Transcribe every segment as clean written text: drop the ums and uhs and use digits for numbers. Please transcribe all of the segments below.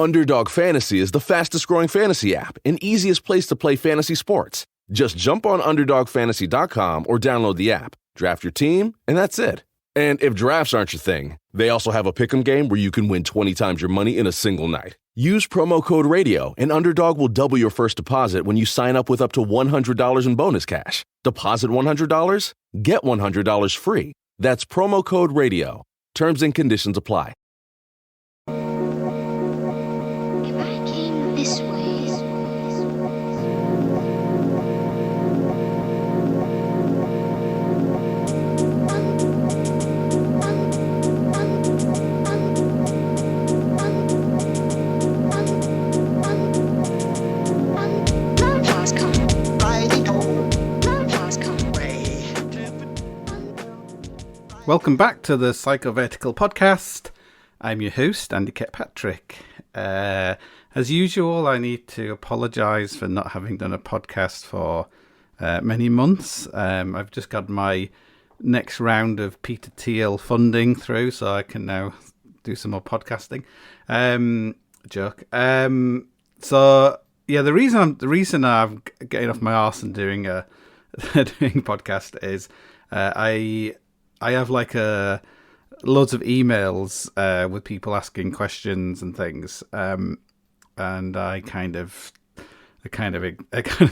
Underdog Fantasy is the fastest growing fantasy app and easiest place to play fantasy sports. Just jump on UnderdogFantasy.com or download the app, draft your team, and that's it. And if drafts aren't your thing, they also have a pick'em game where you can win 20 times your money in a single night. Use promo code RADIO, and Underdog will double your first deposit when you sign up with up to $100 in bonus cash. Deposit $100, get $100 free. That's promo code RADIO. Terms and conditions apply. This way. Welcome back to the Psychovertical podcast. I'm your host, Andy Kirkpatrick. As usual, I need to apologise for not having done a podcast for many months. I've just got my next round of Peter Thiel funding through, so I can now do some more podcasting. Joke. So yeah, the reason I'm getting off my arse and doing a doing podcast is I have like loads of emails with people asking questions and things. And I kind of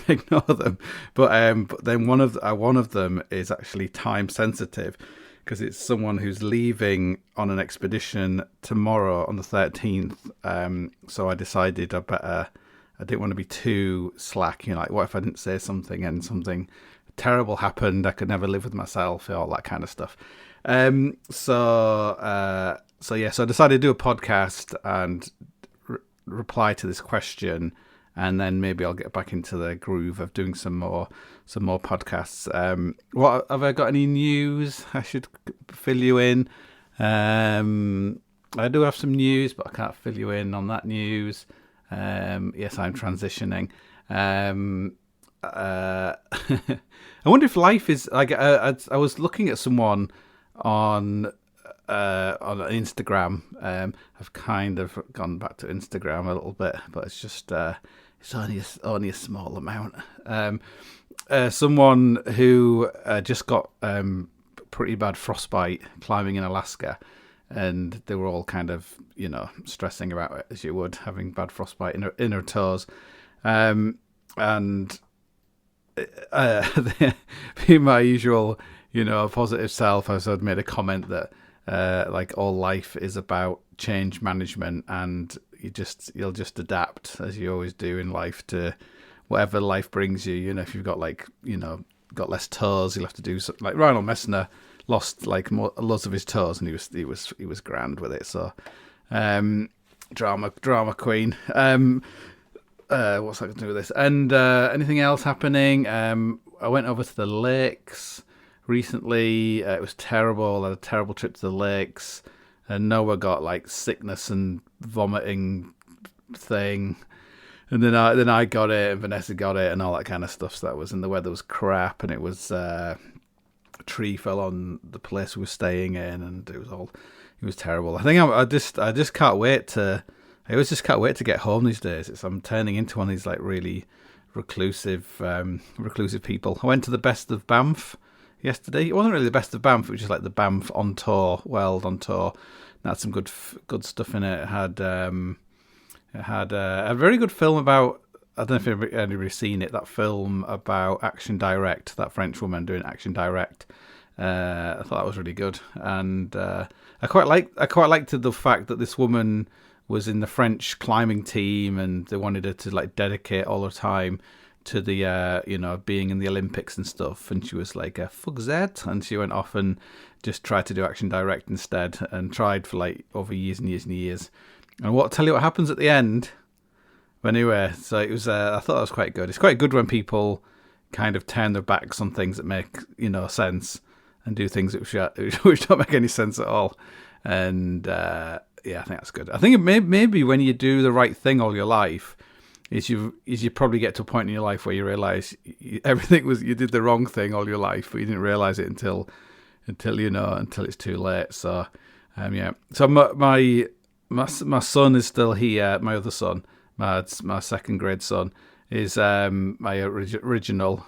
ignore them, but then one of them is actually time sensitive because it's someone who's leaving on an expedition tomorrow on the 13th. So I decided I didn't want to be too slack. Like, what if I didn't say something and something terrible happened? I could never live with myself, all that kind of stuff. So I decided to do a podcast and reply to this question, and then maybe I'll get back into the groove of doing some more podcasts. What have I got? Any news I should fill you in? I do have some news, but I can't fill you in on that news. Yes, I'm transitioning. I wonder if life is like. I was looking at someone on Instagram. I've kind of gone back to Instagram a little bit, but it's just it's only a small amount. Someone who just got pretty bad frostbite climbing in Alaska, and they were all kind of stressing about it, as you would, having bad frostbite in her toes, and being my usual positive self, I've made a comment that like all life is about change management, and you'll just adapt, as you always do in life, to whatever life brings you. If you've got got less toes, you'll have to do something. Like Ryan Messner lost lots of his toes, and he was grand with it. So drama queen. What's I going to do with this? And anything else happening? I went over to the lakes recently. It was terrible. I had a terrible trip to the lakes, and Noah got sickness and vomiting thing, and then I got it, and Vanessa got it, and all that kind of stuff. So and the weather was crap, and it was a tree fell on the place we were staying in, and it was terrible. I think I just can't wait to. I always just can't wait to get home these days. I'm turning into one of these really reclusive people. I went to the Best of Banff yesterday. It wasn't really the Best of Banff. It was just the Banff on tour, World on tour. It had some good stuff in it. It had a very good film about. I don't know if anybody's seen it. That film about Action Direct, that French woman doing Action Direct. I thought that was really good, and I quite liked the fact that this woman was in the French climbing team, and they wanted her to dedicate all her time to the being in the Olympics and stuff, and she was like, fuck that, and she went off and just tried to do Action Direct instead, and tried for over years and years and years. And tell you what happens at the end. But anyway, so it was. I thought that was quite good. It's quite good when people kind of turn their backs on things that make sense, and do things which don't make any sense at all. And yeah, I think that's good. I think maybe when you do the right thing all your life, is you probably get to a point in your life where you realise you did the wrong thing all your life, but you didn't realise it until it's too late. So yeah. So my my son is still here. My other son, my second grade son, is my original.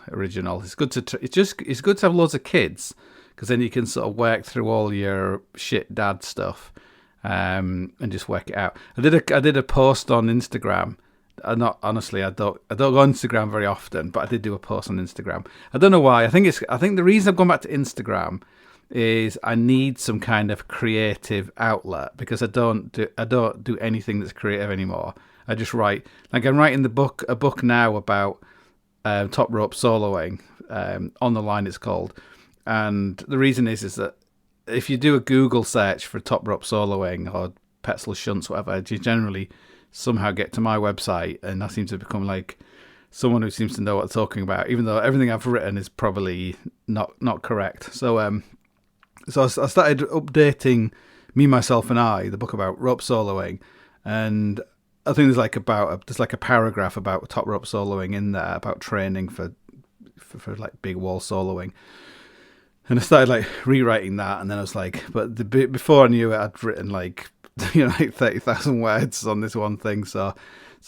It's good to it's good to have loads of kids, because then you can sort of work through all your shit dad stuff, and just work it out. I did a post on Instagram. I don't go on Instagram very often, but I did do a post on Instagram. I don't know why. I think the reason I've gone back to Instagram is I need some kind of creative outlet, because I don't do anything that's creative anymore. I just write. Like, I'm writing a book now about top rope soloing. On the Line it's called, and the reason is that if you do a Google search for top rope soloing or Petzl shunts, whatever, you generally somehow get to my website, and I seem to become like someone who seems to know what I'm talking about, even though everything I've written is probably not correct. So I started updating Me, Myself and I, the book about rope soloing, and I think there's like a paragraph about top rope soloing in there, about training for like big wall soloing. And I started like rewriting that, and then I was like, but before I knew it, I'd written like, like 30,000 words on this one thing. So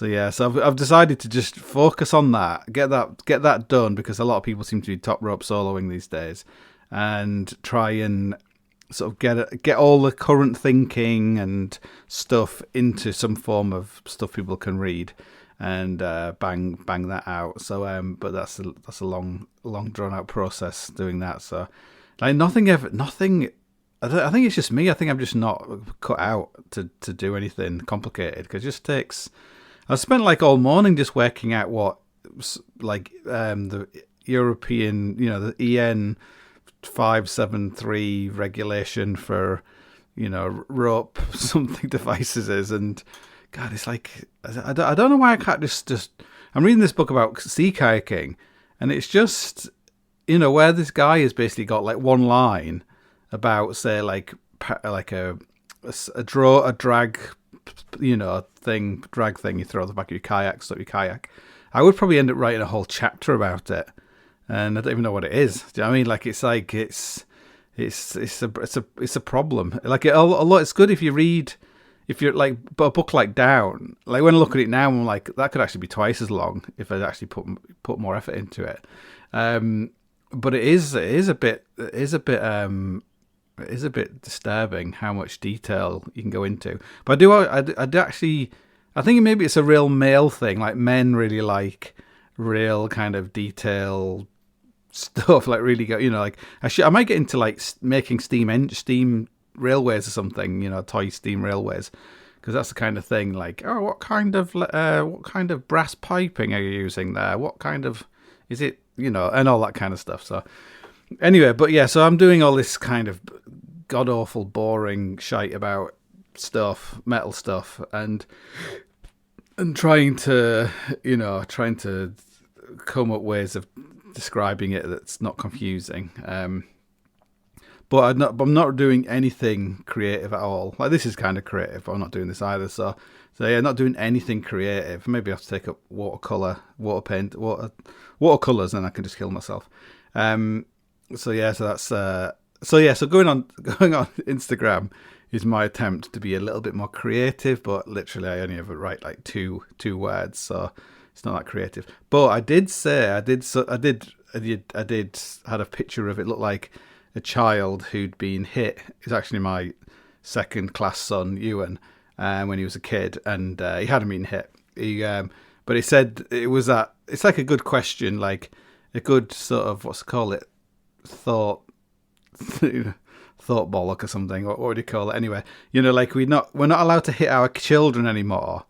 I've decided to just focus on that, get that done, because a lot of people seem to be top rope soloing these days, and try and sort of get all the current thinking and stuff into some form of stuff people can read, and bang that out. So but that's a long drawn out process doing that. So like nothing. I think it's just me. I think I'm just not cut out to do anything complicated, because it just takes. I spent like all morning just working out what like the European, the EN 573 regulation for rope something devices is, and God, it's like I don't know why I can't just. I'm reading this book about sea kayaking, and it's just where this guy has basically got like one line about, say, like a drag thing you throw at the back of your kayak, stop your kayak. I would probably end up writing a whole chapter about it, and I don't even know what it is. Do you know what I mean? Like it's a problem. Like it's good if you're like a book like Down. Like when I look at it now, I'm like, that could actually be twice as long if I'd actually put more effort into it. But it is a bit disturbing how much detail you can go into. But I think maybe it's a real male thing. Like men really like real kind of detail stuff. Like really go, like I might get into like making steam railways or something. Toy steam railways, because that's the kind of thing. Like, oh, what kind of brass piping are you using there? What kind of is it? And all that kind of stuff. So anyway, but yeah, so I'm doing all this kind of god-awful, boring shite about metal stuff, and trying to come up ways of describing it that's not confusing. But I'm not doing anything creative at all. Like, this is kind of creative, but I'm not doing this either. So yeah, not doing anything creative. Maybe I have to take up watercolors, and I can just kill myself. So going on Instagram is my attempt to be a little bit more creative, but literally I only ever write like two words, so it's not that creative. But I did had a picture of it, looked like a child who'd been hit. It's actually my second class son, Ewan, when he was a kid, and he hadn't been hit. But he said it's like a good question, like a good sort of, thought bollock or something. What would you call it? Anyway, like we're not allowed to hit our children anymore,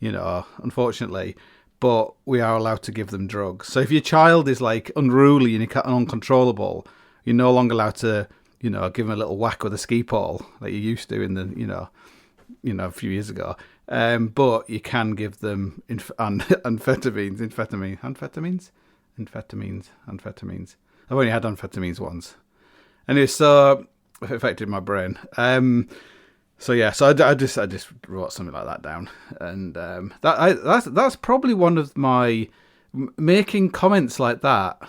unfortunately, but we are allowed to give them drugs. So if your child is like unruly and uncontrollable, you're no longer allowed to, give them a little whack with a ski pole like you used to in the, a few years ago. But you can give them amphetamines. I've only had amphetamines once. Anyway, so it affected my brain. So I just wrote something like that down, and that's probably one of my making comments like that.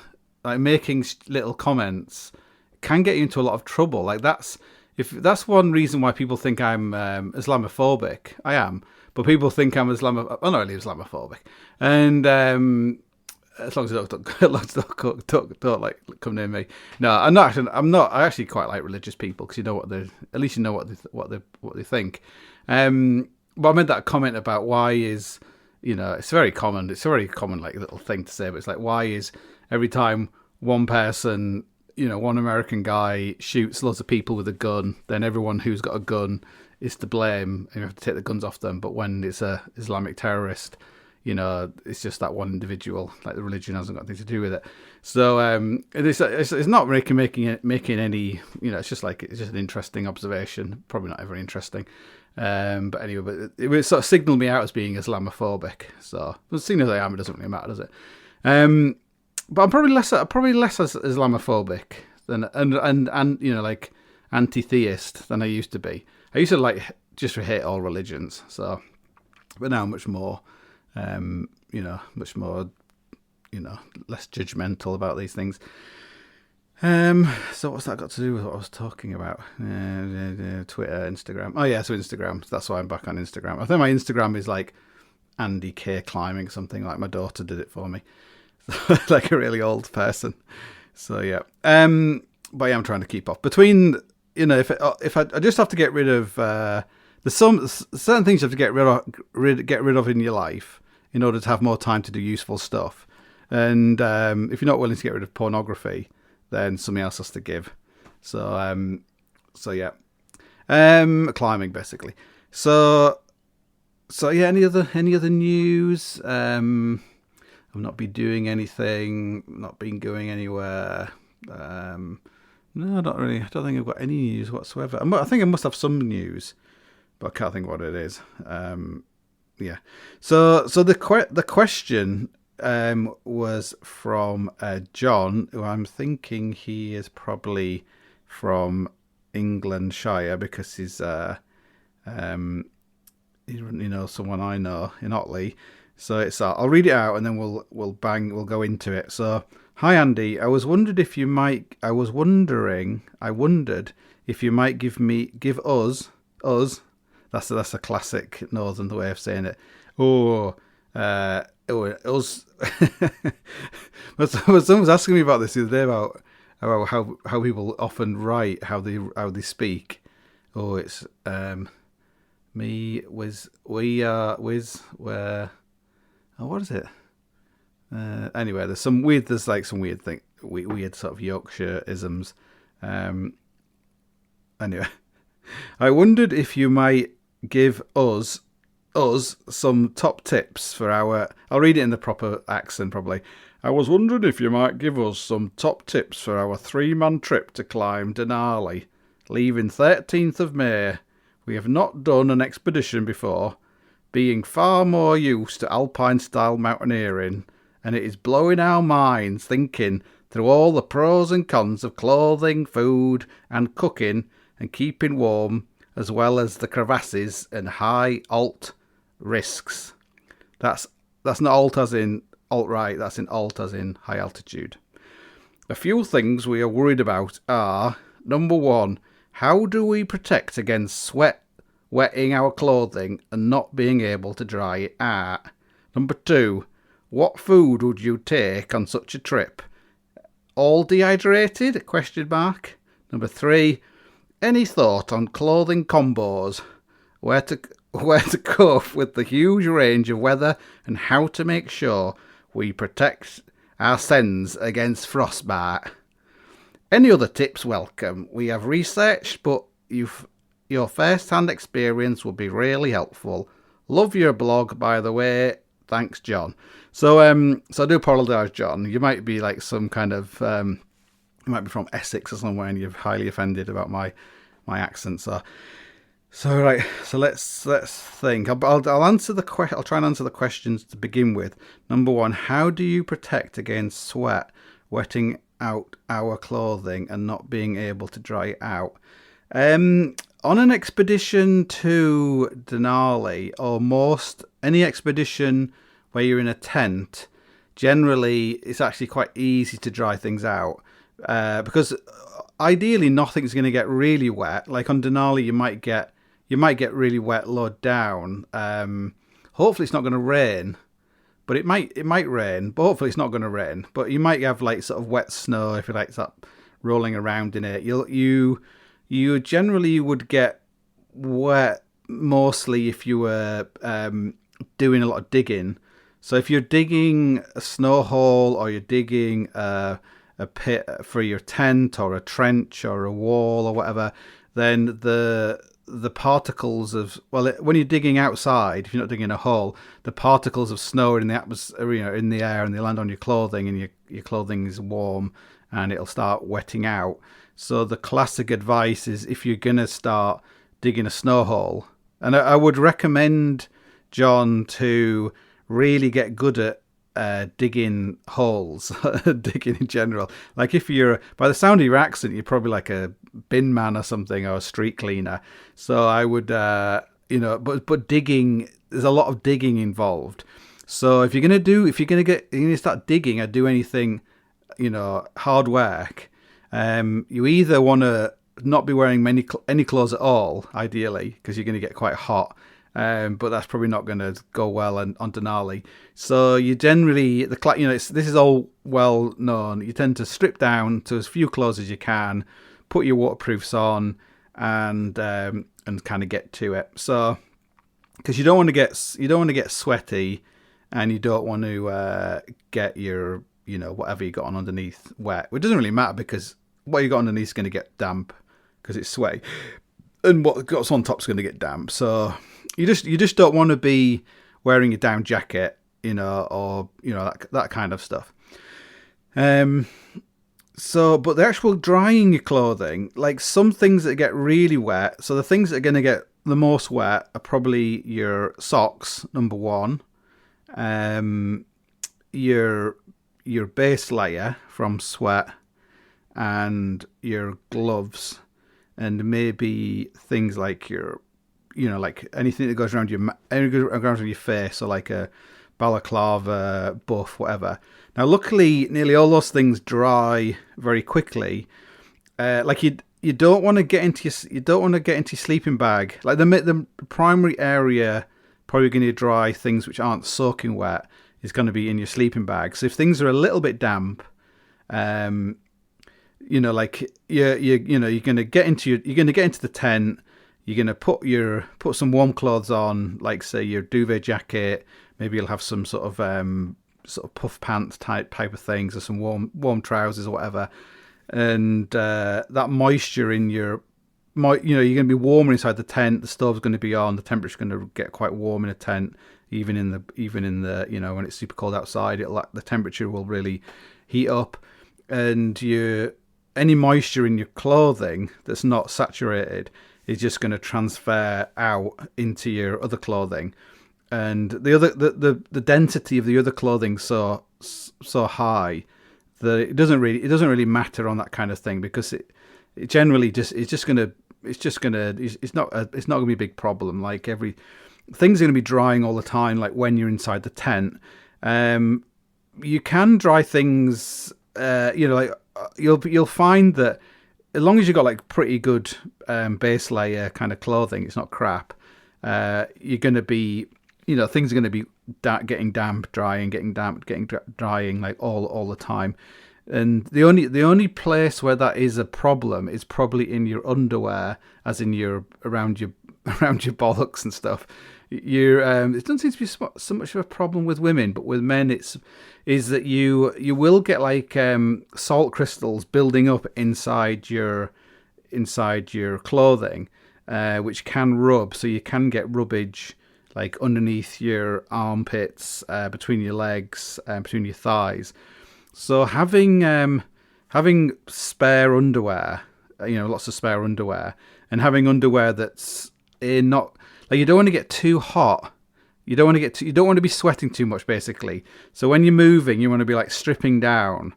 Like making little comments can get you into a lot of trouble. Like that's if that's one reason why people think I'm Islamophobic, I am. But people think I'm I'm not really Islamophobic, and as long as they don't like come near me. No, I'm not. I'm not. I actually quite like religious people because you know what they at least you know what they think. But I made that comment about why is it's very common. It's a very common like little thing to say, but it's like why is every time one person, one American guy shoots lots of people with a gun, then everyone who's got a gun is to blame and you have to take the guns off them. But when it's a Islamic terrorist, it's just that one individual. Like the religion hasn't got anything to do with it. So it's not making any. It's just an interesting observation. Probably not very interesting. But anyway, it sort of signalled me out as being Islamophobic. So, seeing as I am, it doesn't really matter, does it? But I'm probably less Islamophobic than and like anti-theist than I used to be. I used to just hate all religions. So, but now I'm much more, much more, less judgmental about these things. So what's that got to do with what I was talking about? Twitter, Instagram. Oh yeah, so Instagram. That's why I'm back on Instagram. I think my Instagram is like Andy K climbing something. Like my daughter did it for me, like a really old person. So yeah. But yeah, I'm trying to keep off. Between if I just have to get rid of there's certain things you have to get rid of in your life in order to have more time to do useful stuff. And if you're not willing to get rid of pornography, then something else has to give. So yeah. Climbing basically. So yeah, any other news? I've not been doing anything, not been going anywhere. No, not really. I don't think I've got any news whatsoever. I think I must have some news, but I can't think what it is. Yeah. So the question was from John, who I'm thinking he is probably from Englandshire because he's someone I know in Otley. So it's I'll read it out and then we'll go into it. So hi Andy, I wondered if you might give us that's a classic northern way of saying it. Us. Someone was asking me about this the other day about how people often write how they speak. Oh, it's me with we are with where. Oh, what is it? Anyway, there's some weird thing, weird sort of Yorkshire isms. Anyway, I wondered if you might give us some top tips for our... I'll read it in the proper accent, probably. I was wondering if you might give us some top tips for our 3-man trip to climb Denali, leaving 13th of May. We have not done an expedition before, being far more used to alpine-style mountaineering, and it is blowing our minds thinking through all the pros and cons of clothing, food, and cooking, and keeping warm, as well as the crevasses and high alt risks. That's not alt as in alt-right, that's in alt as in high altitude. A few things we are worried about are, number 1, how do we protect against sweat wetting our clothing and not being able to dry it out? Number 2, what food would you take on such a trip? All dehydrated? ? Number 3, any thought on clothing combos? Where to cope with the huge range of weather and how to make sure we protect our sens against frostbite? Any other tips welcome. We have researched, but your first-hand experience will be really helpful. Love your blog, by the way. Thanks, John. So I do apologise, John. You might be like some kind of you might be from Essex or somewhere, and you're highly offended about my accent. So right. So let's think. I'll answer I'll try and answer the questions to begin with. Number 1, how do you protect against sweat wetting out our clothing and not being able to dry it out? On an expedition to Denali, or any expedition where you're in a tent, generally it's actually quite easy to dry things out because ideally nothing's going to get really wet. Like on Denali, you might get really wet low down. Hopefully it's not going to rain, but it might rain. But hopefully it's not going to rain. But you might have like sort of wet snow if you like that rolling around in it. You generally would get wet mostly if you were doing a lot of digging. So if you're digging a snow hole or you're digging a pit for your tent or a trench or a wall or whatever, then the particles of, well, when you're digging outside, if you're not digging a hole, the particles of snow are in the atmosphere, in the air, and they land on your clothing, and your clothing is warm, and it'll start wetting out. So the classic advice is if you're gonna start digging a snow hole, and I would recommend John to really get good at digging holes, digging in general. Like if you're, by the sound of your accent, you're probably like a bin man or something, or a street cleaner. So I would, but digging, there's a lot of digging involved. So if you're gonna start digging or do anything, hard work, you either want to not be wearing any clothes at all, ideally, because you're going to get quite hot. But that's probably not going to go well on Denali. So you generally, this is all well known. You tend to strip down to as few clothes as you can, put your waterproofs on, and kind of get to it. So because you don't want to get sweaty, and you don't want to get your whatever you got on underneath wet. It doesn't really matter because what you got underneath is going to get damp because it's sweaty, and what's on top is going to get damp. So you just don't want to be wearing a down jacket, or that kind of stuff. So, but the actual drying your clothing, like some things that get really wet. So the things that are going to get the most wet are probably your socks, number one, your base layer from sweat, and your gloves, and maybe things like your, like anything that goes around your face, or like a balaclava, buff, whatever. Now, luckily, nearly all those things dry very quickly. Like you don't want to get into your sleeping bag. Like the primary area probably going to dry things which aren't soaking wet is going to be in your sleeping bag. So if things are a little bit damp, like you're going to get into the tent. You're going to put some warm clothes on, like say your duvet jacket. Maybe you'll have some sort of puff pants type of things, or some warm trousers or whatever. And that moisture in you're going to be warmer inside the tent. The stove's going to be on. The temperature's going to get quite warm in a tent, even in the when it's super cold outside. The temperature will really heat up, and any moisture in your clothing that's not saturated is just going to transfer out into your other clothing, and the density of the other clotting so high that it's not going to be a big problem. Like things are going to be drying all the time. Like when you're inside the tent, you can dry things. Like you'll find that as long as you've got like pretty good base layer kind of clothing, it's not crap. You're going to be, things are going to be getting damp, drying, drying like all the time. And the only place where that is a problem is probably in your underwear, as in around your bollocks and stuff. It doesn't seem to be so much of a problem with women, but with men is that you will get like salt crystals building up inside your clothing, which can rub. So you can get rubbage like underneath your armpits, between your legs, between your thighs. So having spare underwear, lots of spare underwear, and having underwear that's not like, you don't want to get too hot. You don't want to be sweating too much, basically. So when you're moving, you want to be like stripping down,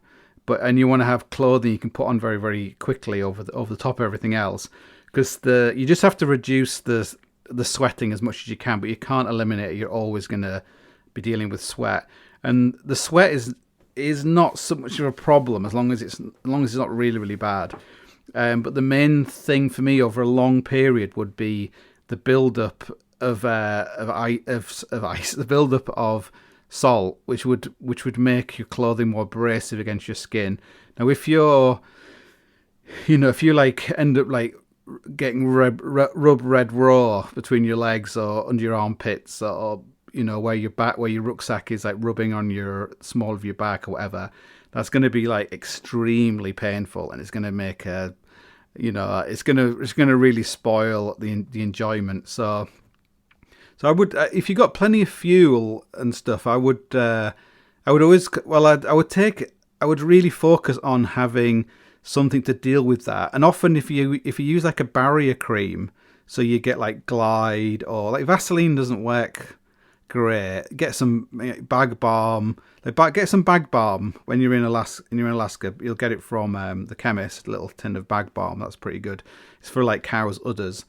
and you want to have clothing you can put on very, very quickly over the top of everything else, because you just have to reduce the sweating as much as you can, but you can't eliminate it. You're always going to be dealing with sweat, and the sweat is is not so much of a problem as long as it's not really, really bad. But the main thing for me over a long period would be the build-up of ice, the build-up of salt, which would make your clothing more abrasive against your skin. Now, if you like end up like getting rub red raw between your legs or under your armpits, or where your rucksack is like rubbing on your small of your back or whatever, that's going to be like extremely painful, and it's going to make it's going to really spoil the enjoyment. So I would, if you got plenty of fuel and stuff, I would really focus on having something to deal with that. And often if you use like a barrier cream, so you get like Glide, or like Vaseline doesn't work great, get some bag balm. Get some bag balm when you're in Alaska. You'll get it from the chemist, a little tin of bag balm. That's pretty good. It's for like cows' udders.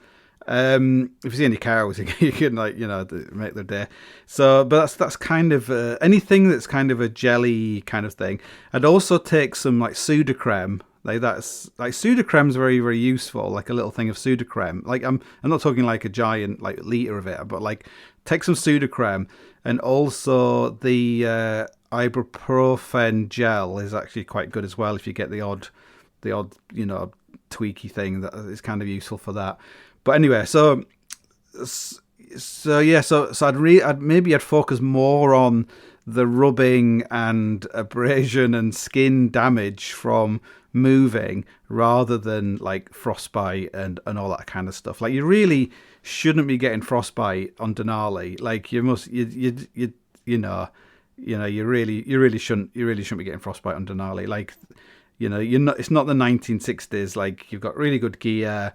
If you see any cows, you can make their day. So, but that's kind of anything that's kind of a jelly kind of thing. I'd also take some like Sudocrem. Sudocrem's very, very useful. Like a little thing of Sudocrem. Like I'm not talking like a giant like liter of it, but like take some Sudocrem, and also the ibuprofen gel is actually quite good as well. If you get the odd tweaky thing, that is kind of useful for that. But anyway, so I'd focus more on the rubbing and abrasion and skin damage from moving, rather than like frostbite and all that kind of stuff. Like, you really shouldn't be getting frostbite on Denali. Like, you really shouldn't be getting frostbite on Denali. Like, it's not the 1960s. Like, you've got really good gear.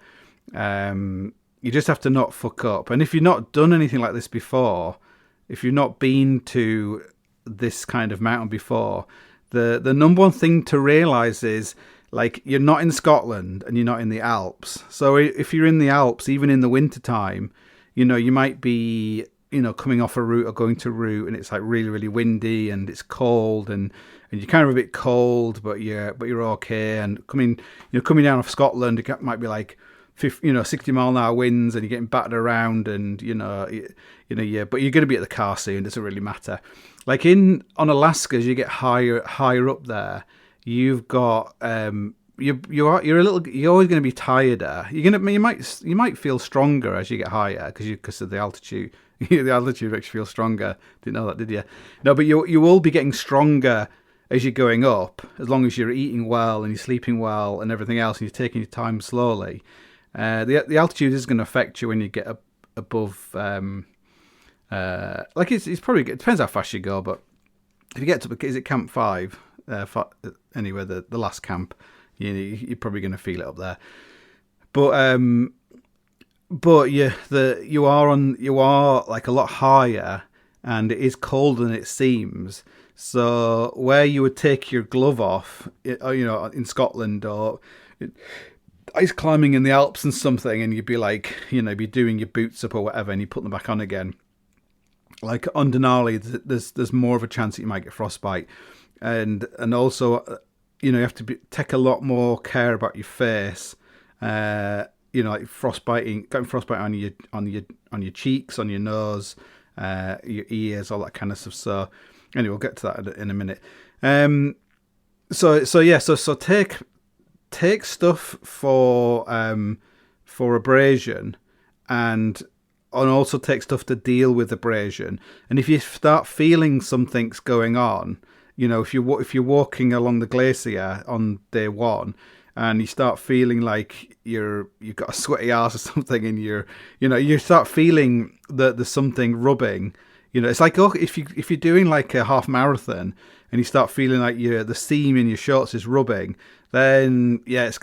You just have to not fuck up. And if you've not done anything like this before, if you've not been to this kind of mountain before, the number one thing to realise is, like, you're not in Scotland and you're not in the Alps. So if you're in the Alps, even in the winter time, you might be, coming off a route or going to a route, and it's like really, really windy and it's cold, and you're kind of a bit cold, but you're okay. And coming down off Scotland, it might be like 60 mile an hour winds, and you're getting battered around, and but you're going to be at the car soon. It doesn't really matter. Like on Alaska, as you get higher up there, you've got you're always going to be tireder. You might feel stronger as you get higher because of the altitude. The altitude makes you feel stronger. Didn't know that, did you? No, but you will be getting stronger as you're going up, as long as you're eating well and you're sleeping well and everything else, and you're taking your time slowly. The altitude is going to affect you when you get above. It's probably, it depends how fast you go, but if you get to, is it Camp 5? Anyway, the last camp, you're probably going to feel it up there. But you are like a lot higher, and it is colder than it seems. So where you would take your glove off, in Scotland, or ice climbing in the Alps and something, and you'd be like, be doing your boots up or whatever, and you put them back on again. Like on Denali, there's more of a chance that you might get frostbite, and also, you have to take a lot more care about your face. Like getting frostbite on your cheeks, on your nose, your ears, all that kind of stuff. So anyway, we'll get to that in a minute. So take stuff for abrasion, and also take stuff to deal with abrasion. And if you start feeling something's going on, if you're walking along the glacier on day one, and you start feeling like you've got a sweaty arse or something, and you start feeling that there's something rubbing. It's like, if you're doing like a half marathon and you start feeling like the seam in your shorts is rubbing, then it's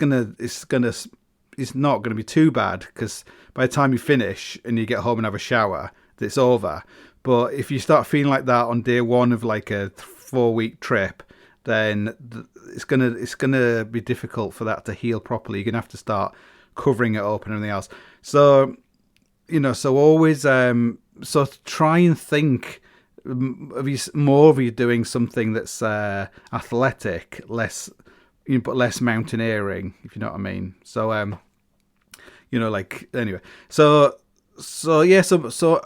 not gonna be too bad, because by the time you finish and you get home and have a shower, it's over. But if you start feeling like that on day one of like a 4-week trip, then it's gonna be difficult for that to heal properly. You're gonna have to start covering it up and everything else. So always so try and think more of you doing something that's athletic, less but less mountaineering, if you know what I mean. So anyway. So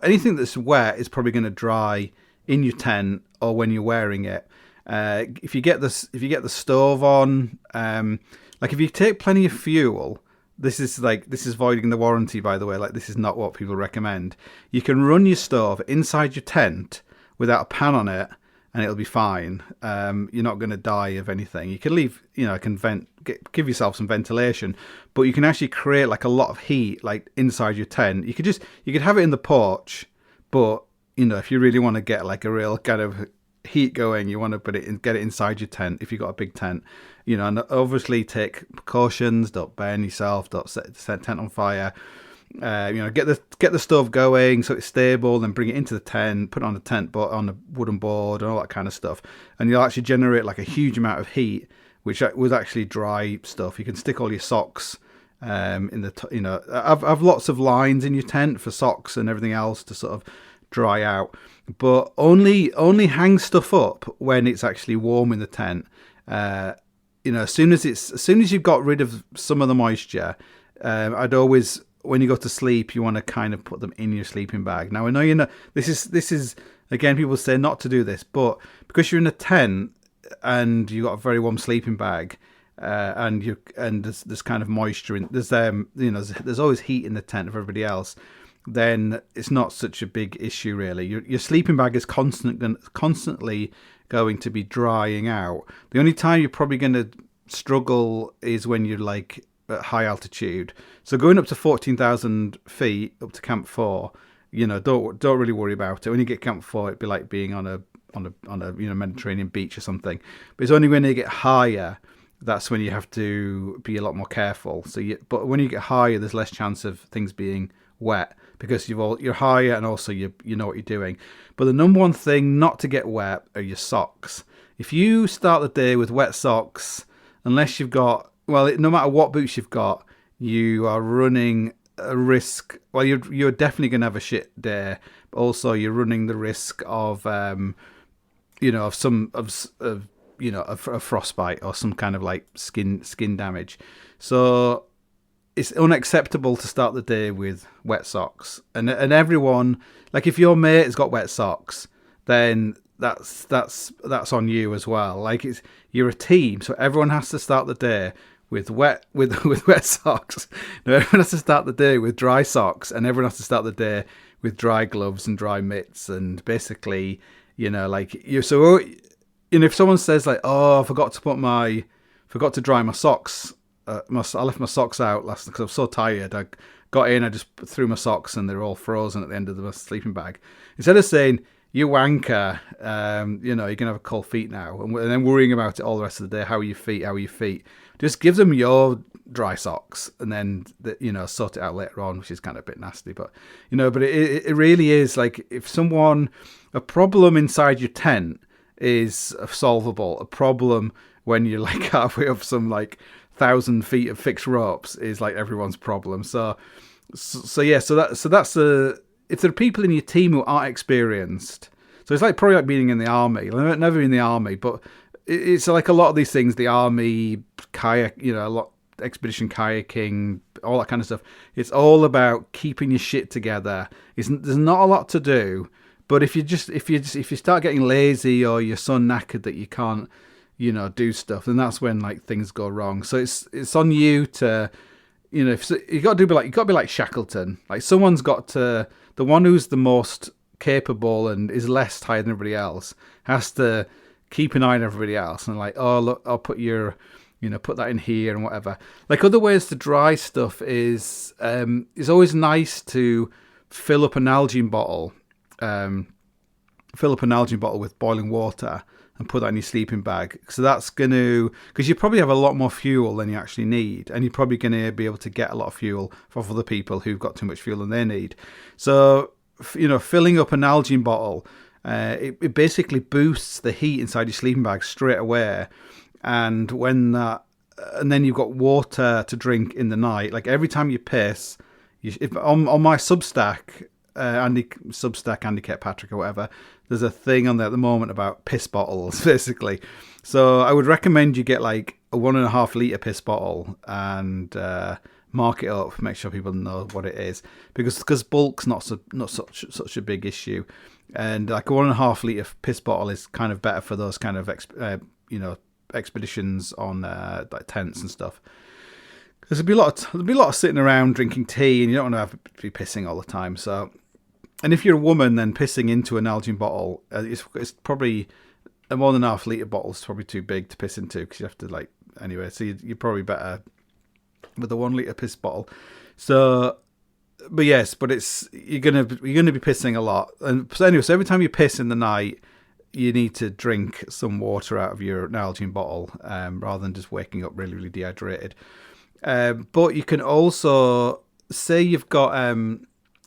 anything that's wet is probably going to dry in your tent or when you're wearing it. If you get the stove on, if you take plenty of fuel. This is voiding the warranty, by the way. Like, this is not what people recommend. You can run your stove inside your tent without a pan on it, and it'll be fine. You're not going to die of anything. You can leave, give yourself some ventilation, but you can actually create like a lot of heat, like inside your tent. You could have it in the porch, but if you really want to get like a real kind of heat going, you want to get it inside your tent if you've got a big tent. And obviously take precautions. Don't burn yourself. Don't set the tent on fire. Get the stove going so it's stable. Then bring it into the tent. Put it on the tent, but on a wooden board and all that kind of stuff. And you'll actually generate like a huge amount of heat, which was actually dry stuff. You can stick all your socks in the. I've lots of lines in your tent for socks and everything else to sort of dry out. But only hang stuff up when it's actually warm in the tent. As soon as you've got rid of some of the moisture, I'd always, when you go to sleep, you want to kind of put them in your sleeping bag. Now I know this is again, people say not to do this, but because you're in a tent and you've got a very warm sleeping bag, and there's kind of moisture in there's always heat in the tent of everybody else. Then it's not such a big issue, really. Your sleeping bag is constantly going to be drying out. The only time you're probably going to struggle is when you're like at high altitude. So going up to 14,000 feet up to Camp 4, don't really worry about it. When you get Camp 4, it'd be like being on a Mediterranean beach or something. But it's only when you get higher that's when you have to be a lot more careful. But when you get higher, there's less chance of things being wet because you're higher and also you know what you're doing. But the number one thing not to get wet are your socks. If you start the day with wet socks, unless you've got, no matter what boots you've got, you are running a risk. Well, you're definitely going to have a shit day, but also you're running the risk of a frostbite or some kind of like skin damage. So it's unacceptable to start the day with wet socks, and everyone, like, if your mate has got wet socks, then that's on you as well. Like, you're a team, so everyone has to start the day with wet socks. No, everyone has to start the day with dry socks, and everyone has to start the day with dry gloves and dry mitts, and basically, if someone says like, "Oh, I forgot to dry my socks. I left my socks out last night because I was so tired. I got in, I just threw my socks and they're all frozen at the end of the sleeping bag." Instead of saying, "You wanker, you're going to have cold feet now," and then worrying about it all the rest of the day, how are your feet? Just give them your dry socks and then, sort it out later on, which is kind of a bit nasty. But, but it really is like, a problem inside your tent is solvable. A problem when you're like halfway up some like 1,000 feet of fixed ropes is like everyone's problem. So that's if there are people in your team who aren't experienced, so it's like probably like being in the army. I've never been in the army, but it's like a lot of these things, the army, kayak, expedition kayaking, all that kind of stuff. It's all about keeping your shit together. There's not a lot to do, but if you start getting lazy or you're so knackered that you can't, do stuff, then that's when like things go wrong. So it's on you to, if you got to be like Shackleton. Like, someone's got to, the one who's the most capable and is less tired than everybody else has to keep an eye on everybody else and like, oh look, I'll put put that in here and whatever. Like, other ways to dry stuff is it's always nice to fill up an Nalgene bottle with boiling water and put that in your sleeping bag. So that's going to, because you probably have a lot more fuel than you actually need, and you're probably going to be able to get a lot of fuel from other people who've got too much fuel than they need. So, filling up an Nalgene bottle, it basically boosts the heat inside your sleeping bag straight away. And then you've got water to drink in the night. Like, every time you piss, on my Substack, Substack, Andy Kirkpatrick or whatever, there's a thing on there at the moment about piss bottles, basically. So I would recommend you get like a 1.5 litre piss bottle and mark it up, make sure people know what it is, because bulk's not such a big issue, and like a 1.5 litre piss bottle is kind of better for those kind of expeditions on like tents and stuff. There'll be a lot of sitting around drinking tea, and you don't want to be pissing all the time. So, and if you're a woman, then pissing into an Nalgene bottle, it's probably a 1.5 litre bottle is probably too big to piss into, because you have to anyway. So you're probably better with a 1 litre piss bottle. So, but you're gonna be pissing a lot, and so anyway, so every time you piss in the night, you need to drink some water out of your Nalgene bottle, rather than just waking up really, really dehydrated. But you can also, say you've got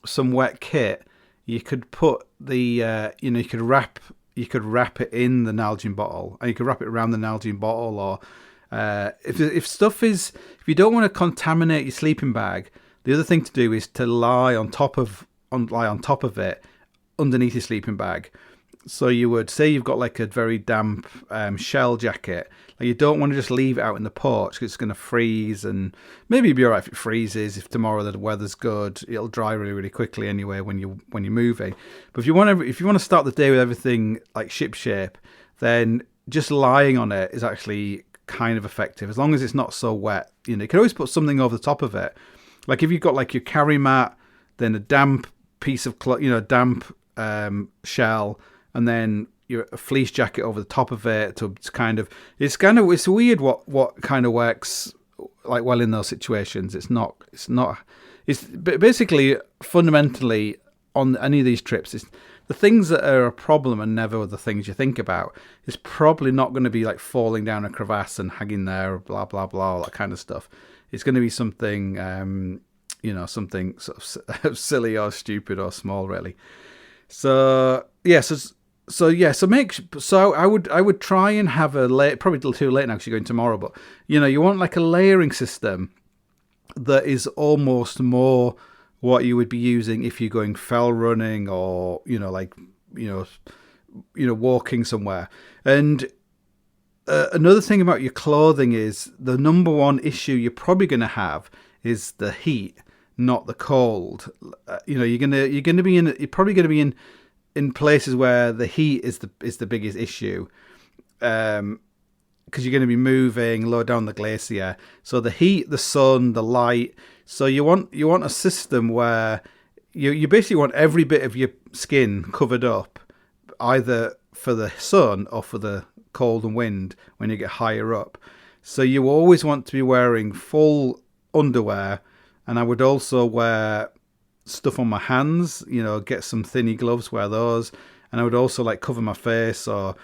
some wet kit, you could put the you could wrap it in the Nalgene bottle, and you could wrap it around the Nalgene bottle, or if you don't want to contaminate your sleeping bag, the other thing to do is to lie on top of it underneath your sleeping bag. So you would say you've got like a very damp shell jacket. Like, you don't want to just leave it out in the porch, because it's going to freeze, and maybe it'd be alright if it freezes. If tomorrow the weather's good, it'll dry really, really quickly anyway when you're moving. But if you want to start the day with everything like ship shape, then just lying on it is actually kind of effective, as long as it's not so wet. You can always put something over the top of it. Like if you've got like your carry mat, then a damp piece of damp shell, and then a fleece jacket over the top of it. It's weird what kind of works like well in those situations. It's basically fundamentally on any of these trips, it's the things that are a problem and never the things you think about. It's probably not going to be like falling down a crevasse and hanging there, blah blah blah, all that kind of stuff. It's going to be something something sort of silly or stupid or small, really. So I would try and have probably a little too late now because you're going tomorrow, but you want like a layering system that is almost more what you would be using if you're going fell running or walking somewhere. And another thing about your clothing is the number one issue you're probably going to have is the heat, not the cold. You're probably going to be in places where the heat is the biggest issue, because you're going to be moving low down the glacier. So the heat, the sun, the light. So you want a system where you basically want every bit of your skin covered up, either for the sun or for the cold and wind when you get higher up. So you always want to be wearing full underwear, and I would also wear stuff on my hands, get some thinny gloves, wear those, and I would also like cover my face, or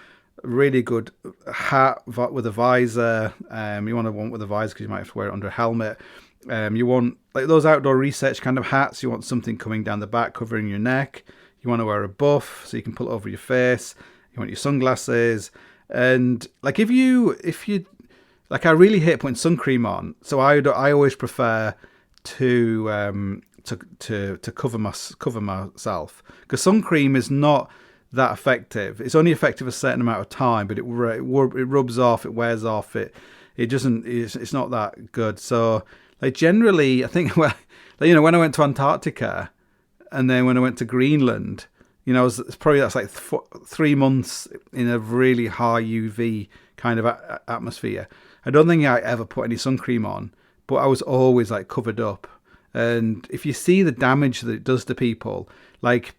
a really good hat with a visor. You want one with a visor because you might have to wear it under a helmet. You want like those outdoor research kind of hats. You want something coming down the back covering your neck. You want to wear a buff so you can pull it over your face. You want your sunglasses, and like if you like, I really hate putting sun cream on, so I always prefer to cover myself, because sun cream is not that effective. It's only effective a certain amount of time, but it rubs off, it wears off, it's not that good. So like generally, I think when I went to Antarctica and then when I went to Greenland, that's like 3 months in a really high UV kind of atmosphere. I don't think I ever put any sun cream on, but I was always like covered up. And if you see the damage that it does to people, like,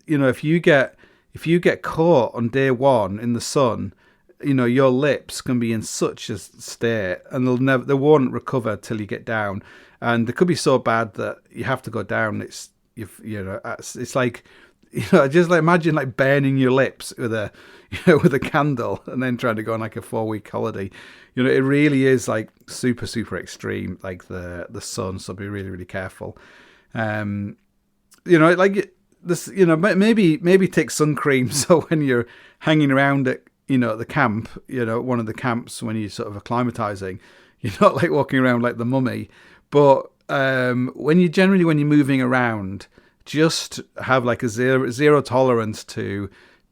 if you get caught on day one in the sun, your lips can be in such a state, and they won't recover till you get down. And they could be so bad that you have to go down. It's like, just like imagine like burning your lips with a candle and then trying to go on like a 4-week holiday. It really is like super, super extreme, like the sun. So be really, really careful. Like this, maybe take sun cream. So when you're hanging around at, the camp, one of the camps when you're sort of acclimatizing, you're not like walking around like the mummy. But when you're moving around, just have like a zero tolerance to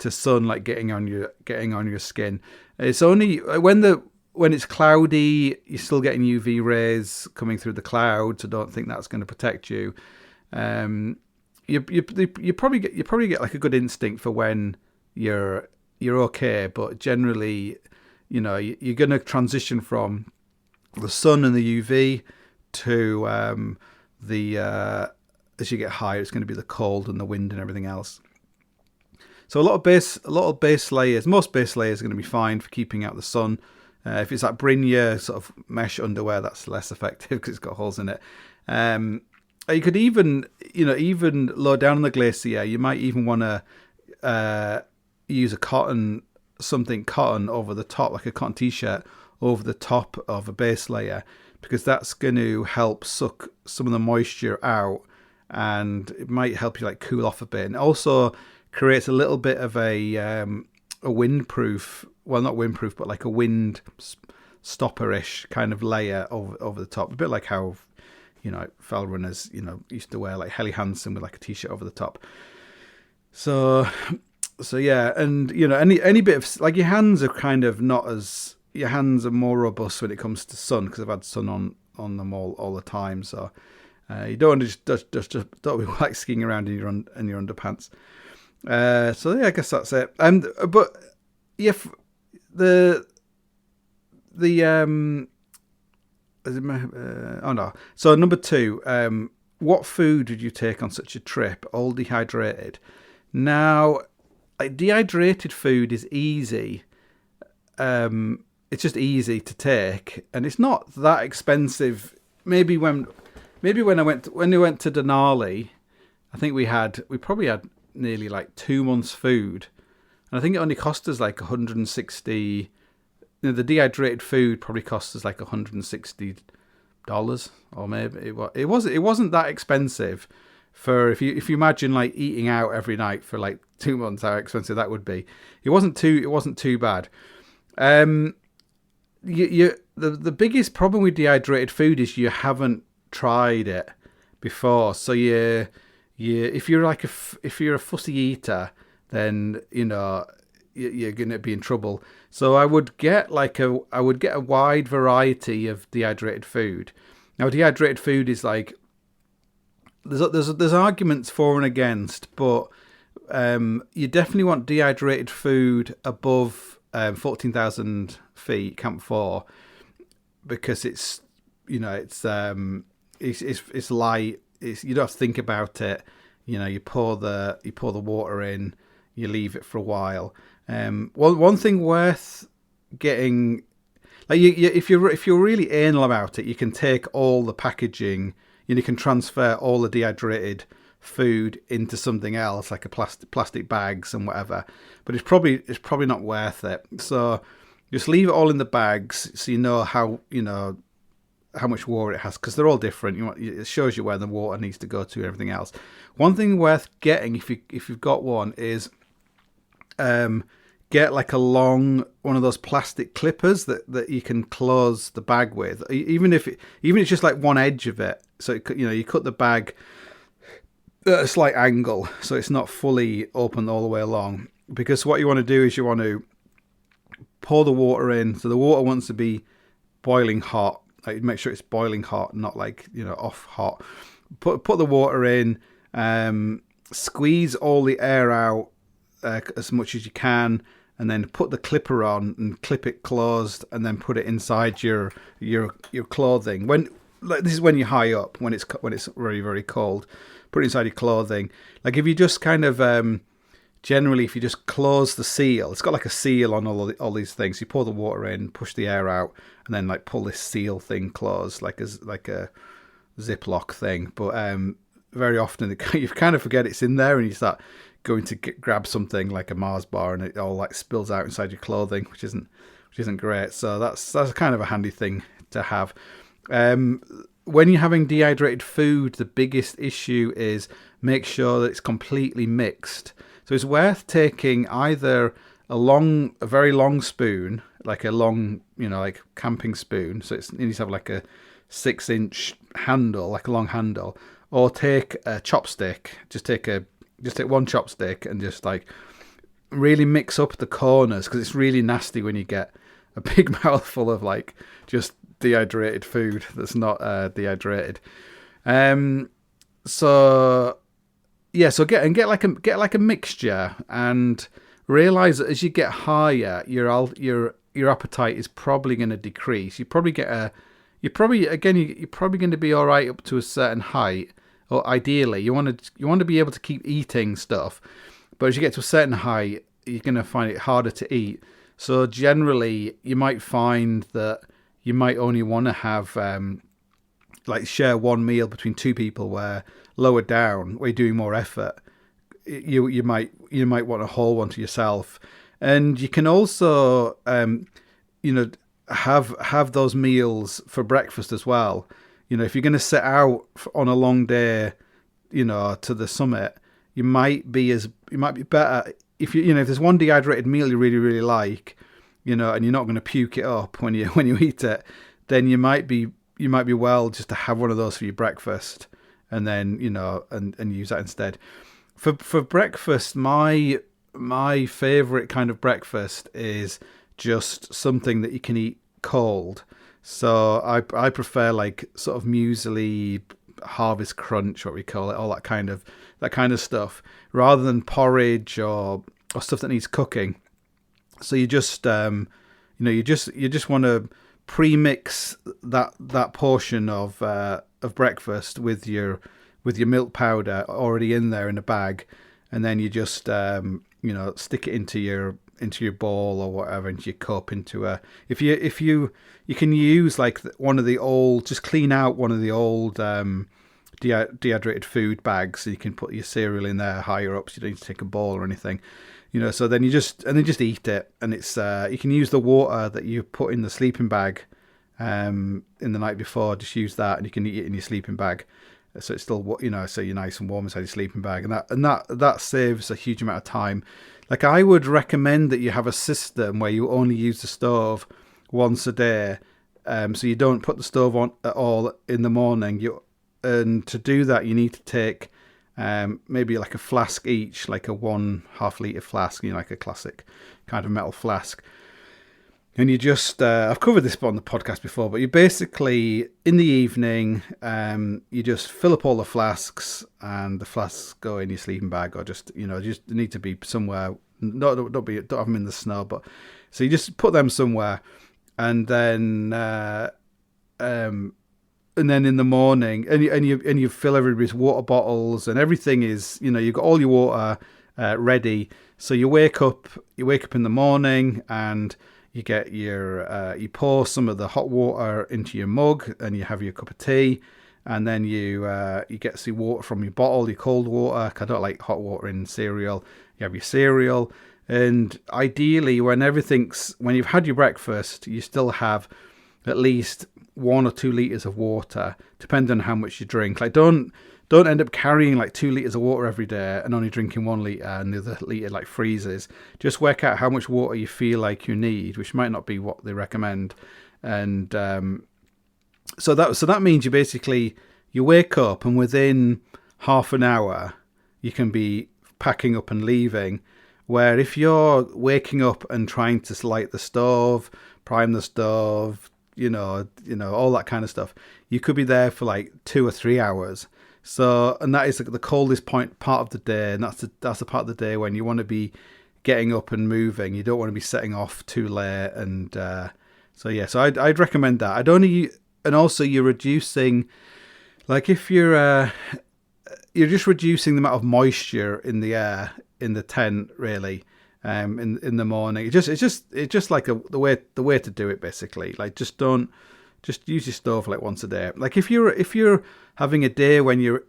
sun like getting on your skin. It's only when it's cloudy, you're still getting UV rays coming through the clouds. I don't think that's going to protect you. You probably get like a good instinct for when you're okay, but generally, you're going to transition from the sun and the UV to as you get higher, it's going to be the cold and the wind and everything else. So a lot of base layers, most base layers are going to be fine for keeping out the sun. If it's like Brynja sort of mesh underwear, that's less effective because it's got holes in it. You could even low down on the glacier, you might even want to use a cotton over the top, like a cotton t-shirt over the top of a base layer, because that's going to help suck some of the moisture out, and it might help you like cool off a bit, and also creates a little bit of a windproof, well, not windproof, but like a wind stopper-ish kind of layer over the top, a bit like how fell runners used to wear like Helly Hansen with like a t-shirt over the top. So yeah, and any bit of like your hands are more robust when it comes to sun, because I've had sun on them all the time. So you don't want to just don't be like skiing around in your underpants. So yeah, I guess that's it. But if So number 2, what food would you take on such a trip, all dehydrated? Now, like, dehydrated food is easy. It's just easy to take, and it's not that expensive. Maybe when we went to Denali, I think we probably had nearly like 2 months' food, and I think it only cost us like 160. The dehydrated food probably cost us like $160, or maybe it wasn't that expensive. For if you imagine like eating out every night for like 2 months, how expensive that would be. It wasn't too bad. The biggest problem with dehydrated food is you haven't tried it before. So if you're a fussy eater, then you're going to be in trouble. So I would get a wide variety of dehydrated food. Now, dehydrated food is like there's arguments for and against, but you definitely want dehydrated food above 14,000 feet, Camp 4, because it's light. You don't have to think about it. You pour the water in, you leave it for a while. One thing worth getting, like if you're really anal about it, you can take all the packaging. You can transfer all the dehydrated food into something else, like a plastic bags and whatever. But it's probably not worth it. So just leave it all in the bags, so you know how much water it has, because they're all different. It shows you where the water needs to go to and everything else. One thing worth getting, if you've got one, is get like one of those plastic clippers that you can close the bag with, even if it's just like one edge of it. So you cut the bag at a slight angle, so it's not fully open all the way along. Because what you want to do is you want to pour the water in. So the water wants to be boiling hot. Like, make sure it's boiling hot, not like off hot. Put the water in. Squeeze all the air out as much as you can, and then put the clipper on and clip it closed, and then put it inside your clothing. This is when you're high up, when it's very, very cold. Put it inside your clothing. Like if you just kind of generally, if you just close the seal, it's got like a seal on all these things. You pour the water in, push the air out, and then like pull this seal thing closed, like a Ziploc thing. But very often you kind of forget it's in there, and you start going to grab something like a Mars bar, and it all like spills out inside your clothing, which isn't great. So that's kind of a handy thing to have. When you're having dehydrated food, the biggest issue is make sure that it's completely mixed. So it's worth taking either a very long spoon, like a long, like camping spoon. So it needs to have like a 6-inch handle, like a long handle, or take a chopstick. Just take one chopstick and just like really mix up the corners, because it's really nasty when you get a big mouthful of like just dehydrated food that's not dehydrated. So get like a mixture, and realize that as you get higher, your appetite is probably going to decrease. You're probably going to be all right up to a certain height, or ideally you want to be able to keep eating stuff, but as you get to a certain height, you're going to find it harder to eat. So generally, you might find that you might only want to have like share one meal between two people, where lower down, where you're doing more effort, you might want a whole one to yourself. And you can also have those meals for breakfast as well. If you're going to set out on a long day, to the summit, you might be better if if there's one dehydrated meal you really, really like, and you're not going to puke it up when you eat it, then you might be well just to have one of those for your breakfast, and then and use that instead. For breakfast, my favorite kind of breakfast is just something that you can eat cold. So I prefer like sort of muesli, Harvest Crunch, what we call it, all that kind of stuff, rather than porridge or stuff that needs cooking. So you just you just want to pre-mix that portion of breakfast with your milk powder already in there in a bag, and then you just stick it into your bowl or whatever, into your cup, into a if you can use like one of the old, just clean out one of the old dehydrated food bags, so you can put your cereal in there higher up, so you don't need to take a bowl or anything. So then you just eat it, and it's you can use the water that you put in the sleeping bag in the night before. Just use that, and you can eat it in your sleeping bag, so it's still so you're nice and warm inside your sleeping bag, and that saves a huge amount of time. Like, I would recommend that you have a system where you only use the stove once a day, so you don't put the stove on at all in the morning. And to do that, you need to take maybe like a flask each, like a 1.5 litre flask, like a classic kind of metal flask. And you just, I've covered this on the podcast before, but you basically, in the evening, you just fill up all the flasks, and the flasks go in your sleeping bag, or just need to be somewhere. Don't have them in the snow, but so you just put them somewhere, and then in the morning, and you fill everybody's water bottles, and everything is, you've got all your water ready. So you wake up in the morning, and you get you pour some of the hot water into your mug, and you have your cup of tea, and then you get some water from your bottle, your cold water. I don't like hot water in cereal. You have your cereal, and ideally, when you've had your breakfast, you still have at least 1 or 2 litres of water, depending on how much you drink. Like, don't end up carrying like 2 litres of water every day and only drinking 1 litre, and the other litre like freezes. Just work out how much water you feel like you need, which might not be what they recommend. And so that means you wake up, and within half an hour you can be packing up and leaving. Where if you're waking up and trying to light the stove, prime the stove, all that kind of stuff, you could be there for like 2 or 3 hours. So, and that is the coldest part of the day, and that's the part of the day when you want to be getting up and moving. You don't want to be setting off too late, and so I'd recommend that. And also you're reducing, like, if you're just reducing the amount of moisture in the air in the tent, really. In the morning, it's just like the way to do it, basically. Like, just use your stove like once a day. Like, if you're having a day when you're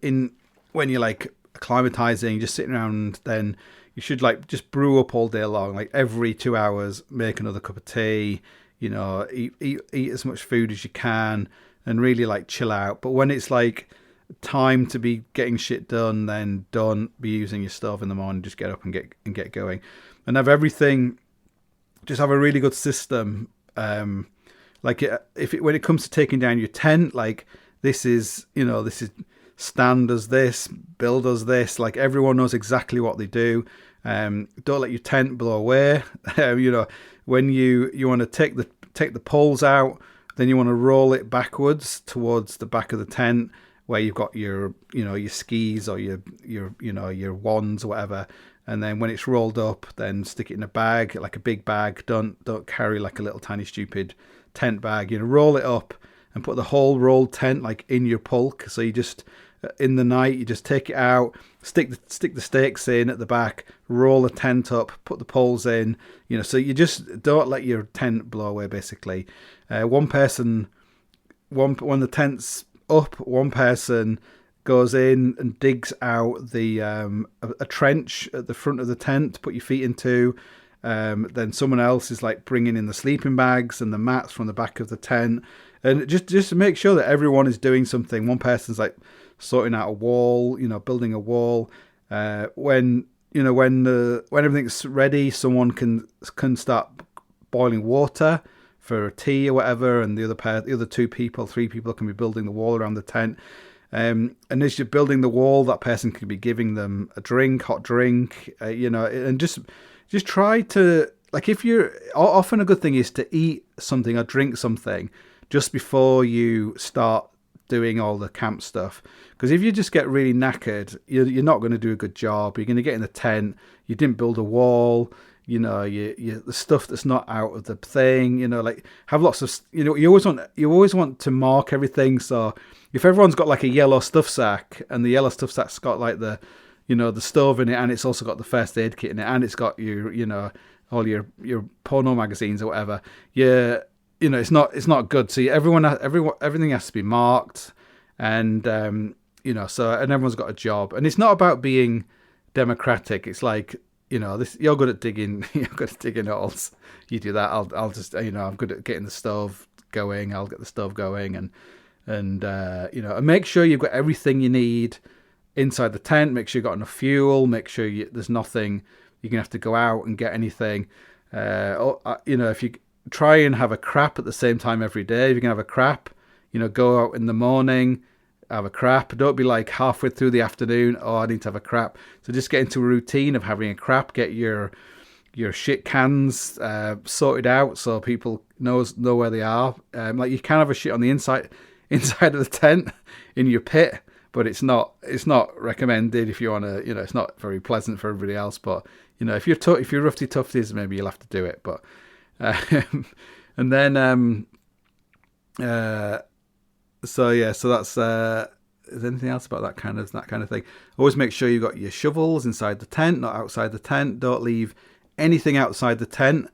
like acclimatizing, just sitting around, then you should like just brew up all day long. Like, every 2 hours, make another cup of tea. Eat as much food as you can, and really like chill out. But when it's like time to be getting shit done, then don't be using your stove in the morning. Just get up and get going. And have everything, just have a really good system. When it comes to taking down your tent, like, this is Stan does this, Bill does this. Like, everyone knows exactly what they do. Don't let your tent blow away. When you want to take the poles out, then you want to roll it backwards towards the back of the tent where you've got your skis or your wands or whatever. And then when it's rolled up, then stick it in a bag, like a big bag. Don't carry like a little tiny stupid tent bag. Roll it up and put the whole rolled tent like in your pulk. So you just, in the night, you just take it out, stick the stakes in at the back, roll the tent up, put the poles in. So you just don't let your tent blow away. Basically, when the tent's up, one person goes in and digs out the a trench at the front of the tent to put your feet into. Then someone else is like bringing in the sleeping bags and the mats from the back of the tent, and just to make sure that everyone is doing something. One person's like sorting out a wall, building a wall. When everything's ready, someone can start boiling water for tea or whatever, and the other 3 people can be building the wall around the tent. And as you're building the wall, that person could be giving them a hot drink, and just try to, like, if you're, often a good thing is to eat something or drink something just before you start doing all the camp stuff. Because if you just get really knackered, you're not going to do a good job. You're going to get in the tent, you didn't build a wall, the stuff that's not out of the thing, like, have lots of, you always want to mark everything. So if everyone's got like a yellow stuff sack, and the yellow stuff sack's got like the stove in it, and it's also got the first aid kit in it, and it's got all your porno magazines or whatever, it's not good. So everything has to be marked, and and everyone's got a job, and it's not about being democratic. It's like, you're good at digging, you're good at digging holes. You do that. I'll just, I'm good at getting the stove going. I'll get the stove going, and make sure you've got everything you need inside the tent. Make sure you've got enough fuel. Make sure there's nothing you're gonna have to go out and get anything. If you try and have a crap at the same time every day, if you can have a crap, go out in the morning, have a crap. Don't be like halfway through the afternoon, I need to have a crap. So just get into a routine of having a crap. Get your shit cans sorted out so people know where they are. Like, you can have a shit on the inside of the tent in your pit, but it's not recommended if you want to. It's not very pleasant for everybody else. But if you're roughy tufties, maybe you'll have to do it. But and then so that's. Is there anything else about that kind of thing? Always make sure you've got your shovels inside the tent, not outside the tent. Don't leave anything outside the tent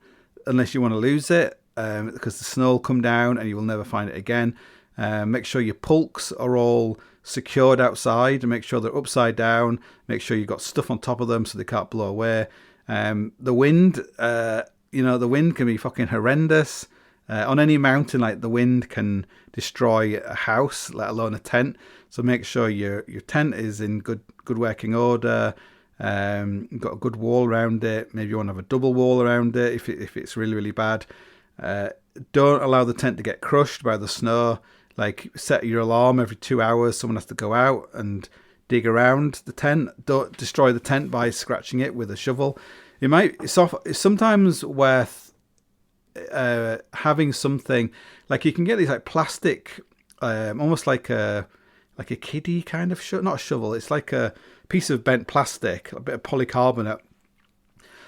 unless you want to lose it, because the snow will come down and you will never find it again. Make sure your pulks are all secured outside, and make sure they're upside down. Make sure you've got stuff on top of them so they can't blow away. The wind, the wind can be fucking horrendous. On any mountain, like, the wind can destroy a house, let alone a tent. So make sure your tent is in good working order. You've got a good wall around it. Maybe you want to have a double wall around it if it's really, really bad. Don't allow the tent to get crushed by the snow. Like, set your alarm every 2 hours. Someone has to go out and dig around the tent. Don't destroy the tent by scratching it with a shovel. It's sometimes worth having something, like, you can get these like plastic, almost like a kiddie kind of not a shovel. It's like a piece of bent plastic, a bit of polycarbonate.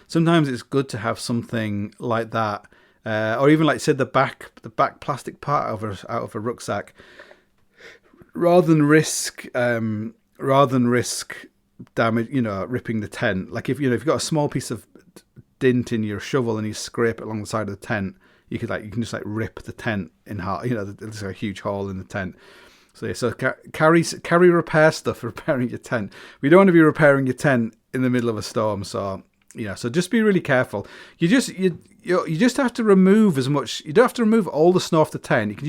Sometimes it's good to have something like that, or even, like, say, the back plastic part out of a rucksack, rather than risk damage, ripping the tent. Like, if you've got a small piece of dint in your shovel and you scrape it along the side of the tent, you can just rip the tent in half. There's a huge hole in the tent. So carry repair stuff for repairing your tent. We don't want to be repairing your tent in the middle of a storm. So just be really careful. You just have to remove as much. You don't have to remove all the snow off the tent. You can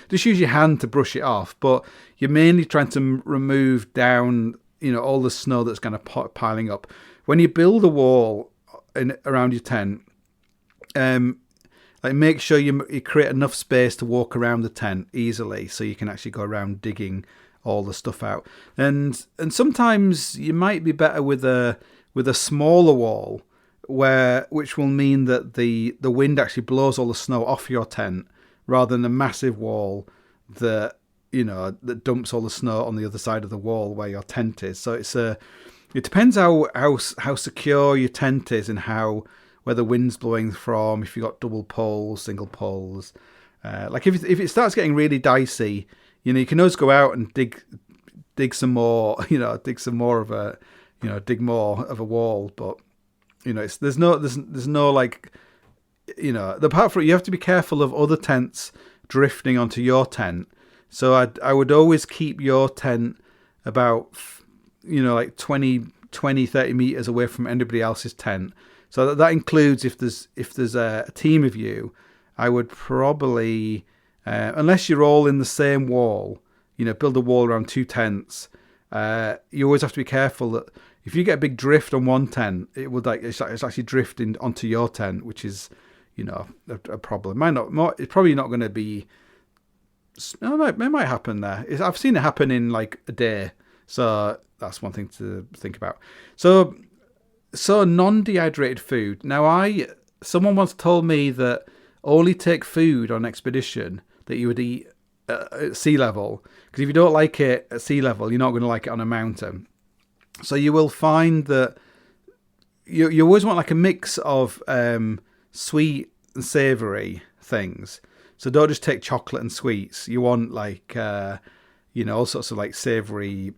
just use your hand to brush it off. But you're mainly trying to remove down, all the snow that's kind of piling up. When you build a wall around your tent, make sure you create enough space to walk around the tent easily, so you can actually go around digging all the stuff out. And sometimes you might be better with a smaller wall, which will mean that the wind actually blows all the snow off your tent rather than a massive wall that dumps all the snow on the other side of the wall where your tent is. So it depends how secure your tent is and where the wind's blowing from. If you've got double poles, single poles, like if it starts getting really dicey, you can always go out and dig some more, dig more of a wall. But there's no like, apart from, you have to be careful of other tents drifting onto your tent. So I would always keep your tent about, like 20, 30 meters away from anybody else's tent. So that includes if there's a team of you, I would probably, unless you're all in the same wall, build a wall around two tents. You always have to be careful that if you get a big drift on one tent, it's actually drifting onto your tent, which is, a problem. It's probably not going to be. It might happen there. I've seen it happen in like a day, so that's one thing to think about. So non-dehydrated food. Now, someone once told me that only take food on expedition that you would eat at sea level, because if you don't like it at sea level, you're not going to like it on a mountain. So you will find that you always want like a mix of sweet and savoury things. So don't just take chocolate and sweets. You want like all sorts of like savoury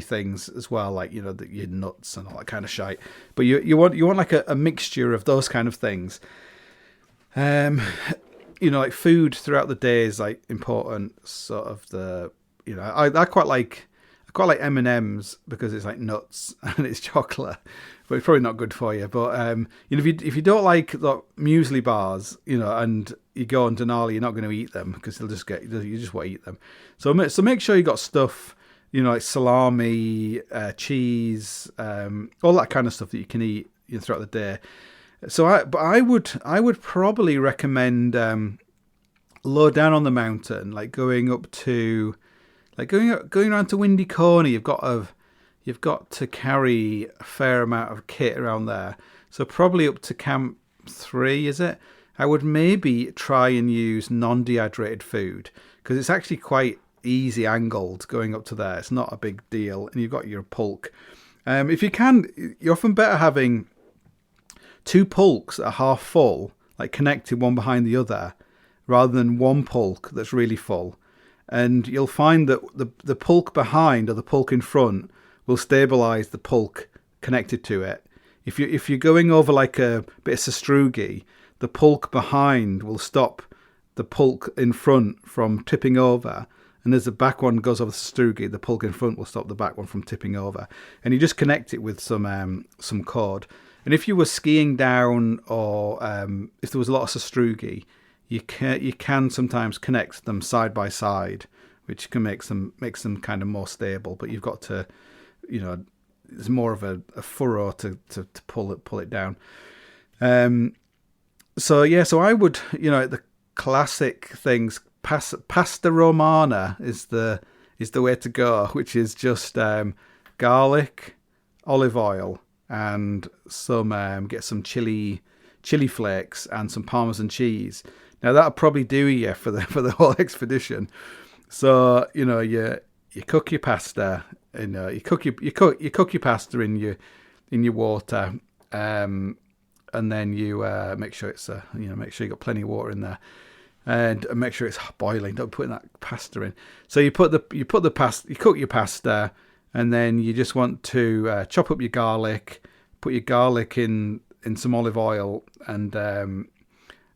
things as well, like your nuts and all that kind of shite. But you want like a mixture of those kind of things. Like food throughout the day is like important. Sort of I quite like M&Ms because it's like nuts and it's chocolate, but it's probably not good for you. But if you don't like the muesli bars, and you go on Denali, you're not going to eat them because you just won't eat them. So make sure you got stuff, like salami, cheese, all that kind of stuff that you can eat throughout the day. So I would probably recommend low down on the mountain, like going up to. Like going around to Windy Corner, you've got to carry a fair amount of kit around there. So probably up to Camp 3, is it? I would maybe try and use non-dehydrated food because it's actually quite easy angled going up to there. It's not a big deal, and you've got your pulk. If you can, you're often better having two pulks that are half full, like connected one behind the other, rather than one pulk that's really full. And you'll find that the pulk behind or the pulk in front will stabilise the pulk connected to it. If you're going over like a bit of sastrugi, the pulk behind will stop the pulk in front from tipping over. And as the back one goes over the sastrugi, the pulk in front will stop the back one from tipping over. And you just connect it with some cord. And if you were skiing down or if there was a lot of sastrugi, you can sometimes connect them side by side, which can makes them kind of more stable. But you've got to, there's more of a furrow to pull it down. So I would, the classic things. Pasta romana is the way to go, which is just garlic, olive oil, and some get some chili flakes and some Parmesan cheese. Now that'll probably do you for the whole expedition. So you cook your pasta, you cook your pasta in your water, and then you make sure it's make sure you got plenty of water in there, and make sure it's boiling. Don't put that pasta in. So you cook your pasta, and then you just want to chop up your garlic, put your garlic in some olive oil, and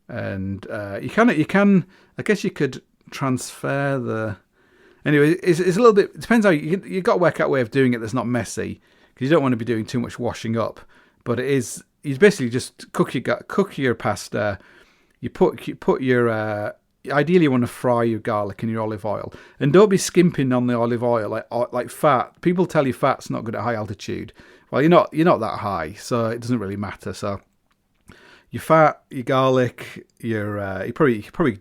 you can I guess you could transfer the. Anyway, it's a little bit. It depends how you got to work out a way of doing it that's not messy, because you don't want to be doing too much washing up. But it is. You basically just cook your pasta. You put your. Ideally, you want to fry your garlic in your olive oil, and don't be skimping on the olive oil like fat. People tell you fat's not good at high altitude. Well, you're not that high, so it doesn't really matter. So your fat, your garlic, you probably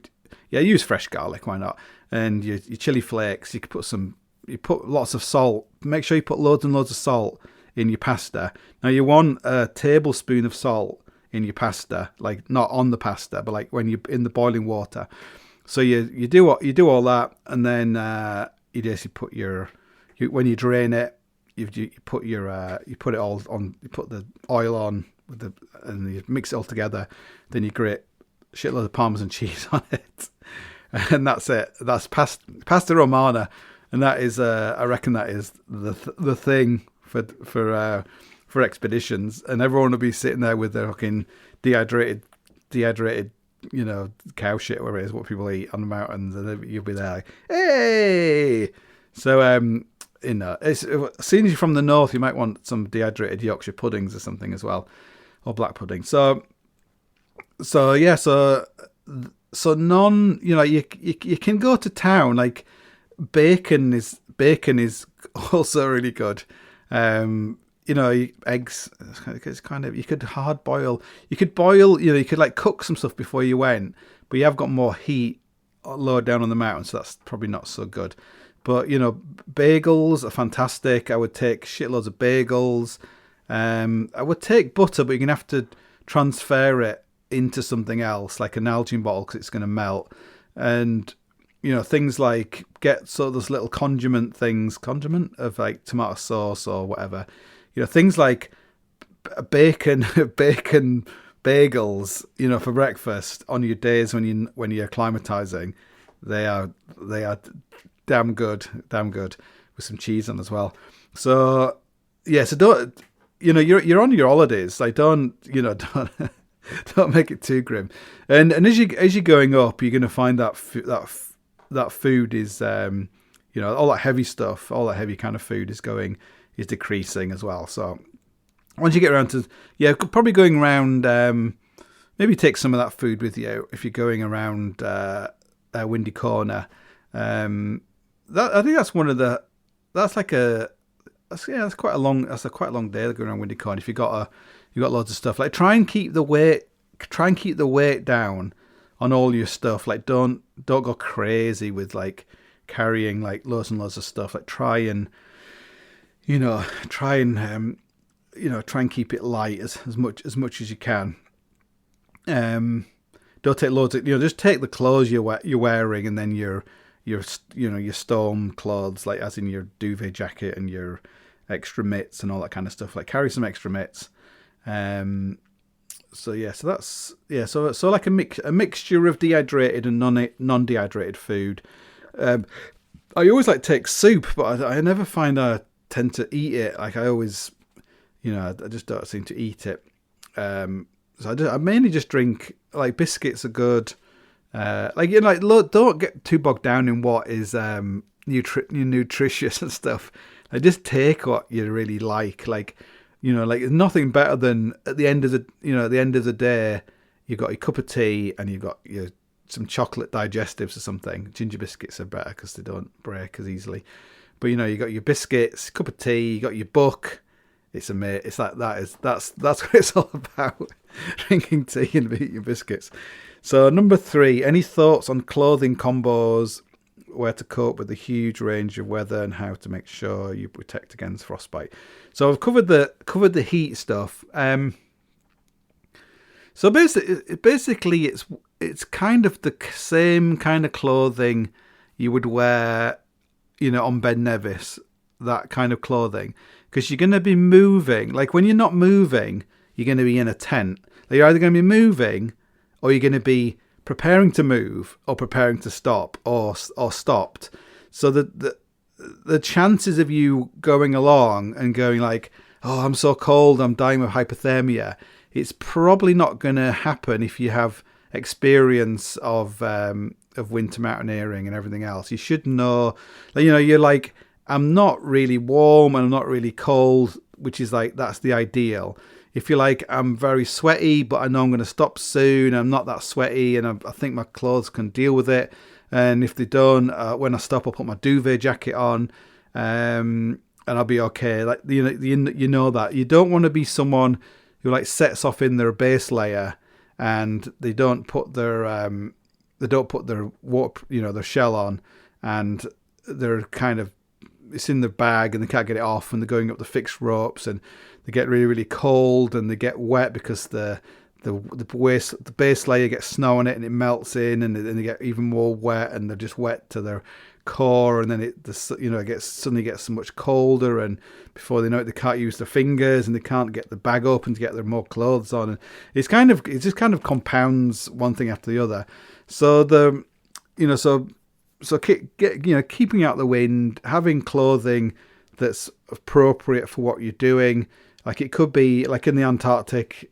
use fresh garlic. Why not? And your chili flakes. You could put some you put lots of salt. Make sure you put loads and loads of salt in your pasta. Now you want a tablespoon of salt in your pasta, like not on the pasta, but like when you're in the boiling water. So you do all that, and then you basically put when you drain it, you put it all on. You put the oil on and you mix it all together. Then you grate a shitload of Parmesan cheese on it, and that's it. That's pasta romana, and that is I reckon that is the thing for expeditions, and everyone will be sitting there with their fucking dehydrated, cow shit, whatever it is, what people eat on the mountains, and you'll be there like, hey. So as soon as you're from the north, you might want some dehydrated Yorkshire puddings or something as well, or black pudding. So none, you can go to town. Like bacon is also really good. Eggs, it's kind of, you could hard boil, you could like cook some stuff before you went, but you have got more heat lower down on the mountain, so that's probably not so good. But, bagels are fantastic. I would take shitloads of bagels. I would take butter, but you're going to have to transfer it into something else, like an Nalgene bottle, because it's going to melt. And, things like get sort of those little condiment of like tomato sauce or whatever. Things like bacon bagels, for breakfast on your days when you're acclimatizing. They are damn good with some cheese on as well. So yeah, so don't, you're on your holidays. Like don't make it too grim. And as you're going up, you're going to find that food is all that heavy stuff, all that heavy kind of food is decreasing as well. So once you get around to probably going around, maybe take some of that food with you if you're going around Windy Corner. I think that's that's quite a long day going around Windy Corner. If you got loads of stuff, like try and keep the weight down on all your stuff. Like don't go crazy with like carrying like loads and loads of stuff. Like try and keep it light as much as you can. Don't take loads of, just take the clothes you're wearing, and then your storm clothes, like as in your duvet jacket and your extra mitts and all that kind of stuff. Like carry some extra mitts. So like a mixture of dehydrated and non-dehydrated food. I always like take soup, but I never find I tend to eat it. Like I always, I just don't seem to eat it. So I mainly just drink, like biscuits are good. Don't get too bogged down in what is nutritious and stuff. Like just take what you really like. Like there's nothing better than at the end of the day, you've got your cup of tea and you've got some chocolate digestives or something. Ginger biscuits are better because they don't break as easily. But you got your biscuits, cup of tea, you got your book. It's amazing. It's like that's what it's all about. Drinking tea and eating your biscuits. So number 3, any thoughts on clothing combos, where to cope with the huge range of weather and how to make sure you protect against frostbite? So I've covered the heat stuff. So basically it's kind of the same kind of clothing you would wear, on Ben Nevis, that kind of clothing, because you're going to be moving. Like when you're not moving, you're going to be in a tent. Like you're either going to be moving, or you're going to be preparing to move, or preparing to stop, or stopped. So the chances of you going along and going like, oh, I'm so cold, I'm dying of hypothermia, it's probably not going to happen if you have experience of winter mountaineering and everything else. You should know, you're like, I'm not really warm and I'm not really cold, which is like, that's the ideal. If you're like, I'm very sweaty, but I know I'm going to stop soon, I'm not that sweaty, and I think my clothes can deal with it. And if they don't, when I stop, I'll put my duvet jacket on, and I'll be okay. Like you know that you don't want to be someone who like sets off in their base layer, and they don't put their warp, their shell on, and they're kind of it's in the bag and they can't get it off, and they're going up the fixed ropes, and they get really, really cold, and they get wet because the base layer gets snow on it and it melts in, and then they get even more wet, and they're just wet to their core, and then it suddenly gets so much colder, and before they know it, they can't use their fingers, and they can't get the bag open to get their more clothes on, and it just kind of compounds one thing after the other. So keeping out the wind, having clothing that's appropriate for what you're doing. Like it could be like in the Antarctic,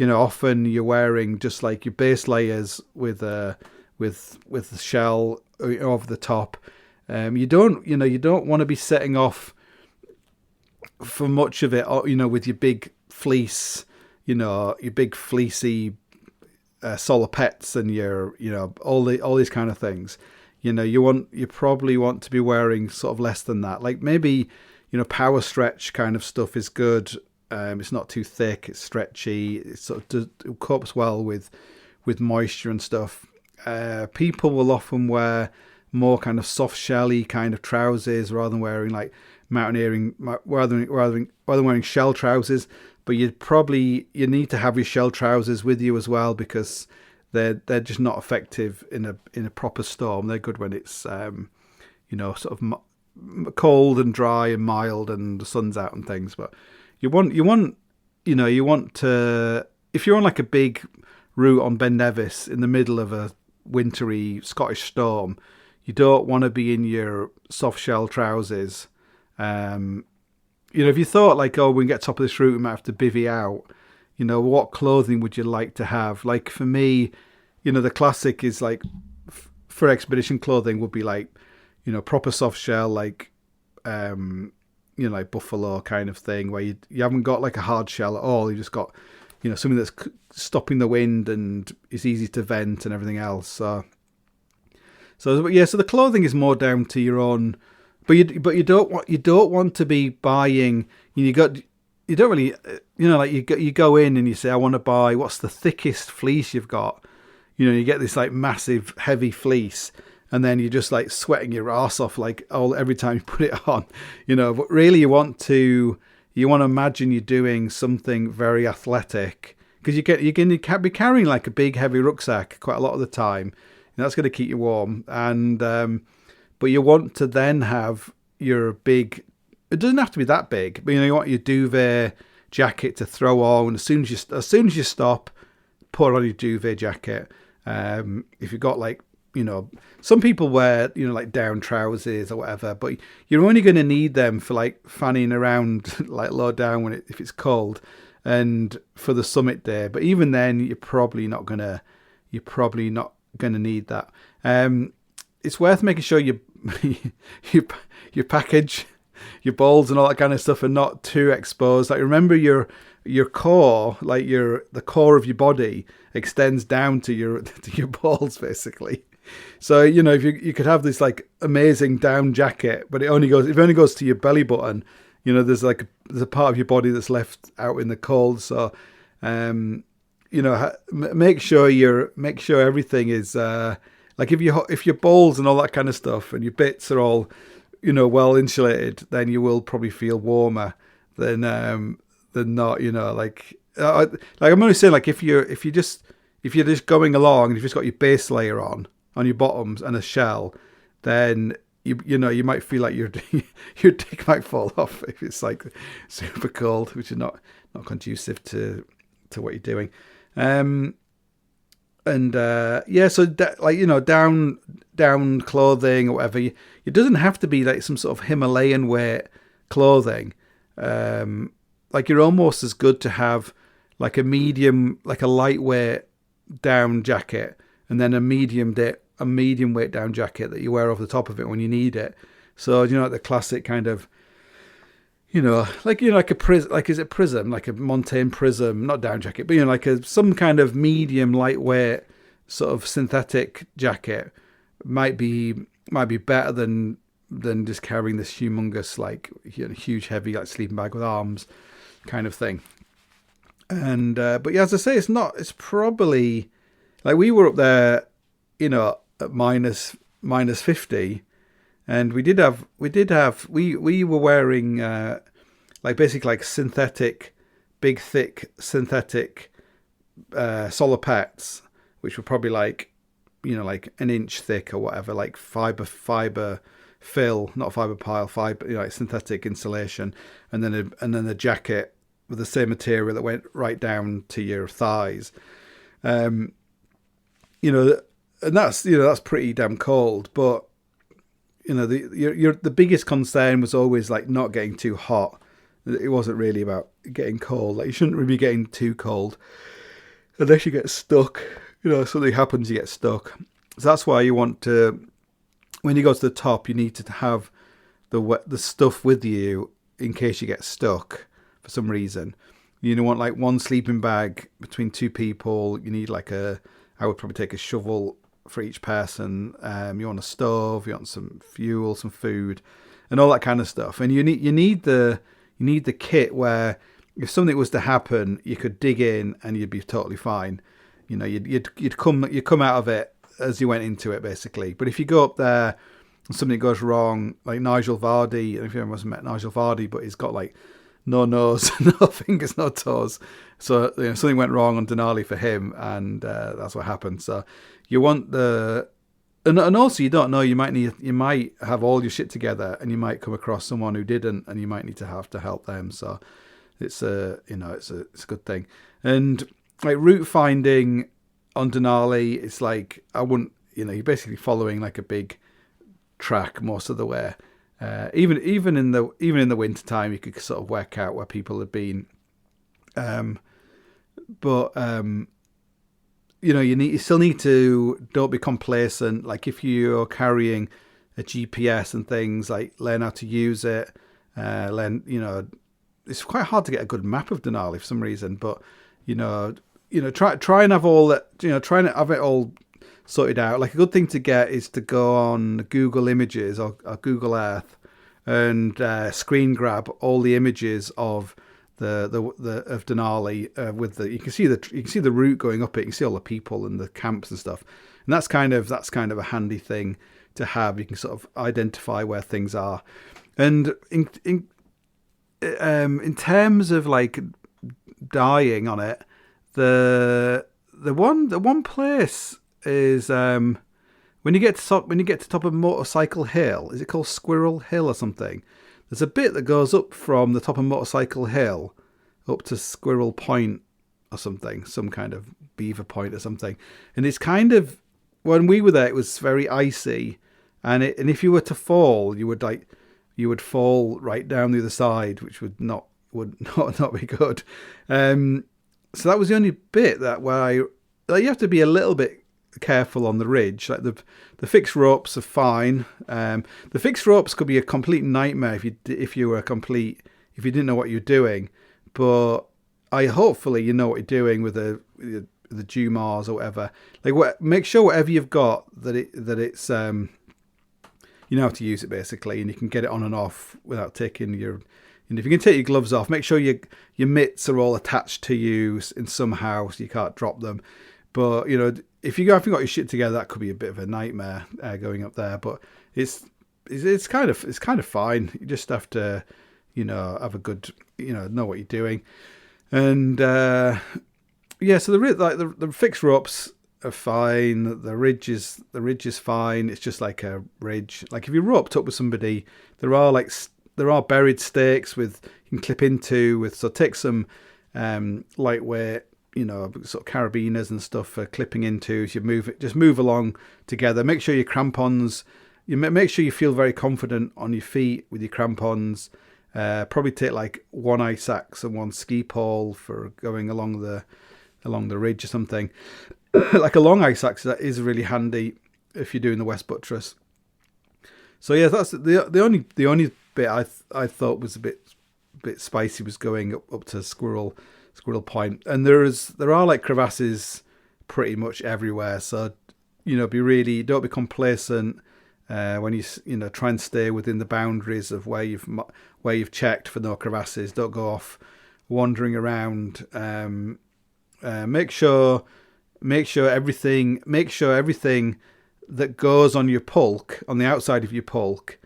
often you're wearing just like your base layers with the shell over the top. You don't want to be setting off for much of it, with your big fleece, your big fleecy solar pets and your, all these kind of things. You probably want to be wearing sort of less than that. Like maybe, power stretch kind of stuff is good. It's not too thick. It's stretchy. It sort of copes well with moisture and stuff. People will often wear more kind of soft shelly kind of trousers rather than wearing like mountaineering, rather than wearing shell trousers. But you need to have your shell trousers with you as well, because they're just not effective in a proper storm. They're good when it's sort of cold and dry and mild and the sun's out and things. But you want to, if you're on like a big route on Ben Nevis in the middle of a wintry Scottish storm, you don't want to be in your soft shell trousers. If you thought like, oh, we can get top of this route, we might have to bivvy out. What clothing would you like to have? Like for me, the classic is like for expedition clothing would be like, proper soft shell, like, like buffalo kind of thing, where you haven't got like a hard shell at all. You just got, something that's stopping the wind and is easy to vent and everything else. So the clothing is more down to your own, but you don't want to be buying. You don't really, like you go in and you say, I want to buy, what's the thickest fleece you've got? You get this like massive heavy fleece, and then you're just like sweating your ass off like every time you put it on, but really you want to imagine you're doing something very athletic, because you can't be carrying like a big heavy rucksack quite a lot of the time, and that's going to keep you warm. And but you want to then have your big, it doesn't have to be that big, but you want your duvet jacket to throw on as soon as you stop, put on your duvet jacket. If you've got like, some people wear, like down trousers or whatever, but you're only going to need them for like fanning around like low down if it's cold, and for the summit day. But even then, you're probably not gonna need that. It's worth making sure your package, your balls and all that kind of stuff are not too exposed. Like remember your core, like the core of your body extends down to your balls basically. So if you could have this like amazing down jacket, but it only goes to your belly button. There's a part of your body that's left out in the cold. So make sure everything is like if your balls and all that kind of stuff and your bits are all well insulated, then you will probably feel warmer than not. Like I'm only saying, like if you're just going along and you've just got your base layer on your bottoms and a shell, then you might feel like your dick might fall off if it's like super cold, which is not conducive to what you're doing. So down clothing or whatever. It doesn't have to be like some sort of Himalayan weight clothing. Like you're almost as good to have like a lightweight down jacket, and then a medium weight down jacket that you wear over the top of it when you need it. So like the classic kind of, like a prism, like is it prism, like a Montane prism, not down jacket, but like some kind of medium lightweight sort of synthetic jacket might be better than just carrying this humongous like huge heavy like sleeping bag with arms kind of thing. And but yeah, as I say, it's probably like we were up there, at minus 50, And we were wearing basically like synthetic, big thick synthetic solar pets, which were probably like an inch thick or whatever, like fiber fill, not fiber pile, fiber, like synthetic insulation, and then a jacket with the same material that went right down to your thighs. And that's pretty damn cold. But the biggest concern was always like not getting too hot. It wasn't really about getting cold. Like, you shouldn't really be getting too cold unless you get stuck. Something happens, you get stuck. So that's why you want to, when you go to the top, you need to have the stuff with you in case you get stuck for some reason. You want like one sleeping bag between two people. You need I would probably take a shovel for each person. You want a stove, you want some fuel, some food, and all that kind of stuff. And you need the kit where if something was to happen, you could dig in and you'd be totally fine. You'd come out of it as you went into it, basically. But if you go up there and something goes wrong, like Nigel Vardy, and if you ever met Nigel Vardy, but he's got like no nose, no fingers, no toes. So something went wrong on Denali for him, and that's what happened. So you want and also you don't know, you might have all your shit together, and you might come across someone who didn't, and you might need to have to help them. So it's it's a good thing. And like route finding on Denali, it's like you're basically following like a big track most of the way. Even in the winter time, you could sort of work out where people had been. You still need to, don't be complacent. Like if you're carrying a GPS and things, like learn how to use it. It's quite hard to get a good map of Denali for some reason, but try and have all that. Try and have it all sorted out. Like a good thing to get is to go on Google Images or Google Earth and screen grab all the images of of Denali you can see the route going up it. You can see all the people and the camps and stuff. And that's kind of a handy thing to have. You can sort of identify where things are. And in terms of like dying on it, the one place is when you get to top of Motorcycle Hill. Is it called Squirrel Hill or something? There's a bit that goes up from the top of Motorcycle Hill up to Squirrel Point or something, some kind of beaver point or something. And it's kind of, when we were there, it was very icy, and if you were to fall, you would fall right down the other side, which would not be good. So that was the only bit where you have to be a little bit careful on the ridge. Like the fixed ropes are fine. The fixed ropes could be a complete nightmare if you didn't know what you're doing. But hopefully you know what you're doing with the Jumars or whatever. Like make sure whatever you've got that it's you know how to use it basically, and you can get it on and off without taking your. And if you can take your gloves off, make sure your mitts are all attached to you in somehow so you can't drop them. But if you haven't got your shit together, that could be a bit of a nightmare going up there. But it's kind of fine. You just have to have a good know what you're doing. And so the fixed ropes are fine. The ridge is fine. It's just like a ridge. Like if you roped up with somebody, there are buried stakes you can clip into with. So take some lightweight, sort of carabiners and stuff for clipping into. So just move along together. Make sure your crampons. Make sure you feel very confident on your feet with your crampons. Probably take like one ice axe and one ski pole for going along the ridge or something. Like a long ice axe, that is really handy if you're doing the West Buttress. So yeah, that's the only bit I thought was a bit spicy was going up to Squirrel Point, and there are like crevasses pretty much everywhere. So don't be complacent when you try and stay within the boundaries of where you've checked for no crevasses. Don't go off wandering around. Make sure everything that goes on your pulk, on the outside of your pulk.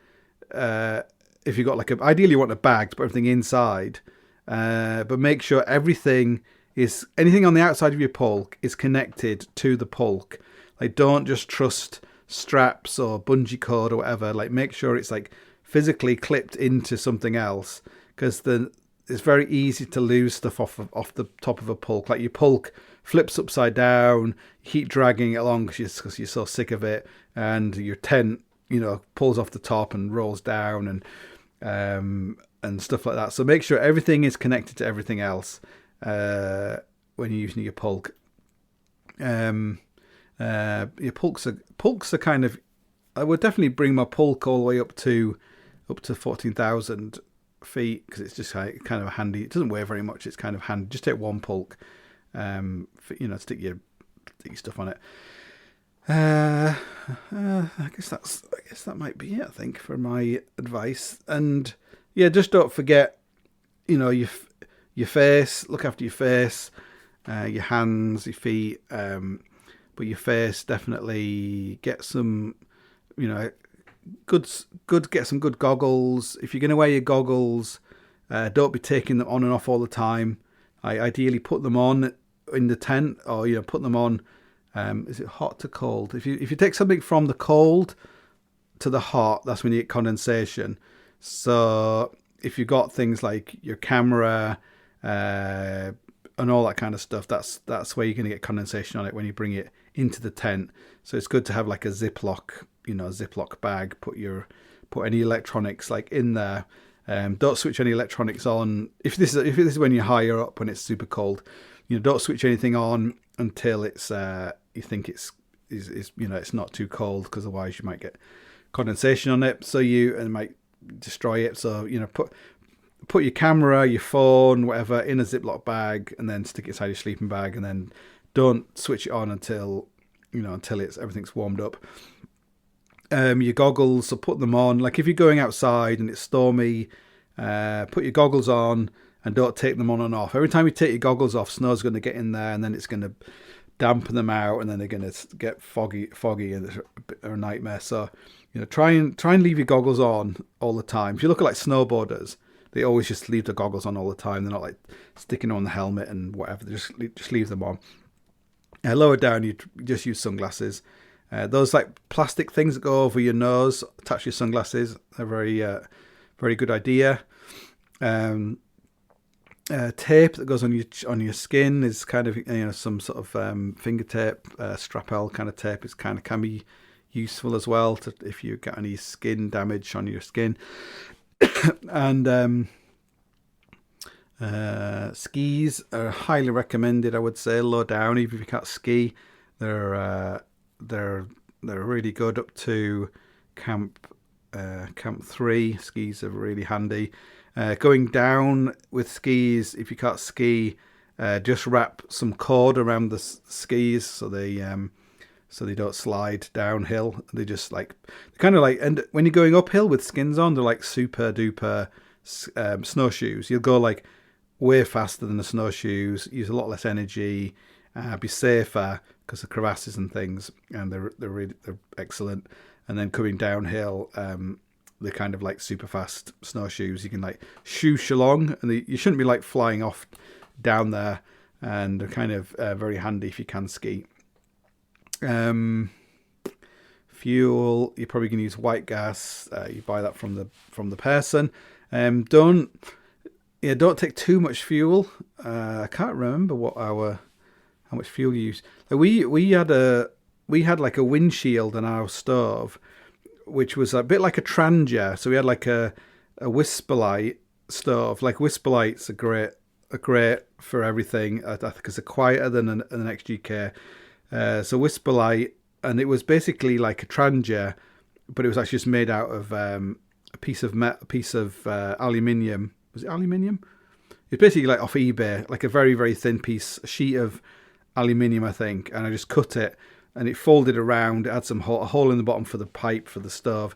If you've got ideally you want a bag to put everything inside, but make sure anything on the outside of your pulk is connected to the pulk. Like, don't just trust straps or bungee cord or whatever. Like, make sure it's like physically clipped into something else, because then it's very easy to lose stuff off the top of a pulk. Like, your pulk flips upside down, you keep dragging it along because you're so sick of it, and your tent, pulls off the top and rolls down and stuff like that. So make sure everything is connected to everything else when you're using your pulk. Your pulks are kind of. I would definitely bring my pulk all the way up to 14,000 feet, because it's just kind of handy. It doesn't weigh very much. It's kind of handy. Just take one pulk, stick your stuff on it. I guess that might be it, I think, for my advice. And yeah, just don't forget, your face. Look after your face, your hands, your feet. But your face, definitely get some, get some good goggles. If you're going to wear your goggles, don't be taking them on and off all the time. I ideally put them on in the tent, or put them on. Is it hot to cold? If you take something from the cold to the hot, that's when you get condensation. So if you've got things like your camera and all that kind of stuff, that's where you're going to get condensation on it when you bring it into the tent. So it's good to have like a Ziploc bag. Put any electronics in there. Don't switch any electronics on. If this is when you're higher up, when it's super cold, don't switch anything on until it's you think it's not too cold, because otherwise you might get condensation on it. So it might destroy it. So put your camera, your phone, whatever, in a Ziploc bag, and then stick it inside your sleeping bag, and then don't switch it on until everything's warmed up. Your goggles, so put them on. Like, if you're going outside and it's stormy, put your goggles on and don't take them on and off. Every time you take your goggles off, snow's going to get in there, and then it's going to dampen them out, and then they're going to get foggy, and it's a nightmare. So, try and leave your goggles on all the time. If you look at snowboarders, they always just leave the goggles on all the time. They're not sticking on the helmet and whatever. They just leave them on. Lower down, you just use sunglasses. Those plastic things that go over your nose, attach your sunglasses. They're very good idea. Tape that goes on your skin is kind of some sort of finger tape, strapel kind of tape. It's kind of can be useful as well if you get any skin damage on your skin. And skis are highly recommended, I would say. Low down, even if you can't ski, they're really good up to camp 3. Skis are really handy. Going down with skis, if you can't ski, just wrap some cord around the skis so they don't slide downhill. They just and when you're going uphill with skins on, they're super duper snowshoes. You'll go way faster than the snowshoes, use a lot less energy, be safer because of crevasses and things, and they're excellent. And then coming downhill, they're kind of super fast snowshoes. You can shoosh along, and you shouldn't be flying off down there, and they're kind of very handy if you can ski. Fuel, you're probably going to use white gas. You buy that from the person. Don't take too much fuel. I can't remember how much fuel you use. We had a windshield on our stove, which was a bit like a Trangia. So we had a Whisperlite stove. Whisperlites are great for everything. I think it's quieter than an XGK. So Whisperlite, and it was basically like a Trangia, but it was actually just made out of a piece of aluminium. Was it aluminium? It's basically off eBay, a very, very thin sheet of aluminium, I think. And I just cut it, and it folded around. It had a hole in the bottom for the pipe for the stove,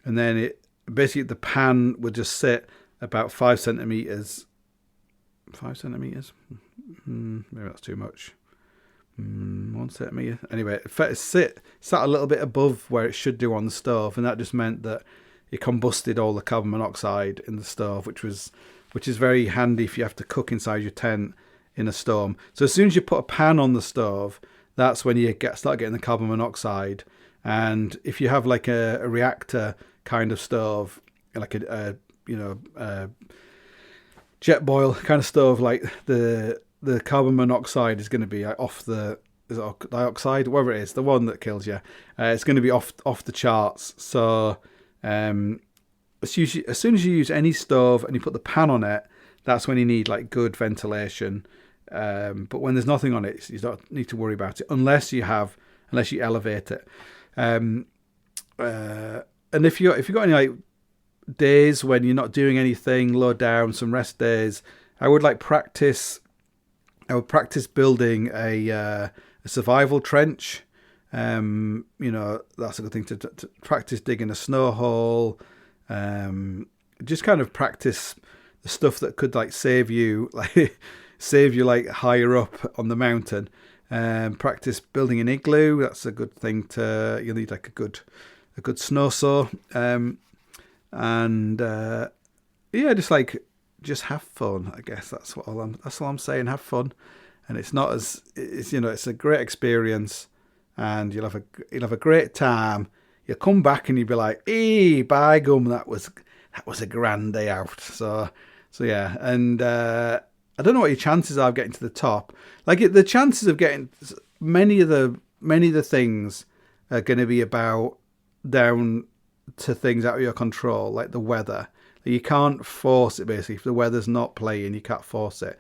and then the pan would just sit about 5 centimeters. 5 centimeters? Maybe that's too much. Won't set me. Anyway, it sat a little bit above where it should do on the stove, and that just meant that it combusted all the carbon monoxide in the stove, which is very handy if you have to cook inside your tent in a storm. So as soon as you put a pan on the stove, that's when you start getting the carbon monoxide. And if you have like a reactor kind of stove, like a jet boil kind of stove, like the carbon monoxide is going to be off the dioxide, whatever it is, the one that kills you. It's going to be off the charts. So as soon as you use any stove and you put the pan on it, that's when you need like good ventilation. But when there's nothing on it, you don't need to worry about it unless you elevate it. And if you've got any like days when you're not doing anything, low down, some rest days, I would practice building a survival trench. That's a good thing to practice digging a snow hole. Just kind of practice the stuff that could like save you like higher up on the mountain. Practice building an igloo. That's a good thing you'll need like a good snow saw. Just have fun. I guess that's all I'm saying. Have fun, and it's a great experience, and you'll have a great time. You'll come back and you'll be like, "Hey, by gum, that was a grand day out." So yeah, and I don't know what your chances are of getting to the top. Like the chances of getting many of the things are going to be about down to things out of your control, like the weather. You can't force it, basically. If the weather's not playing, you can't force it.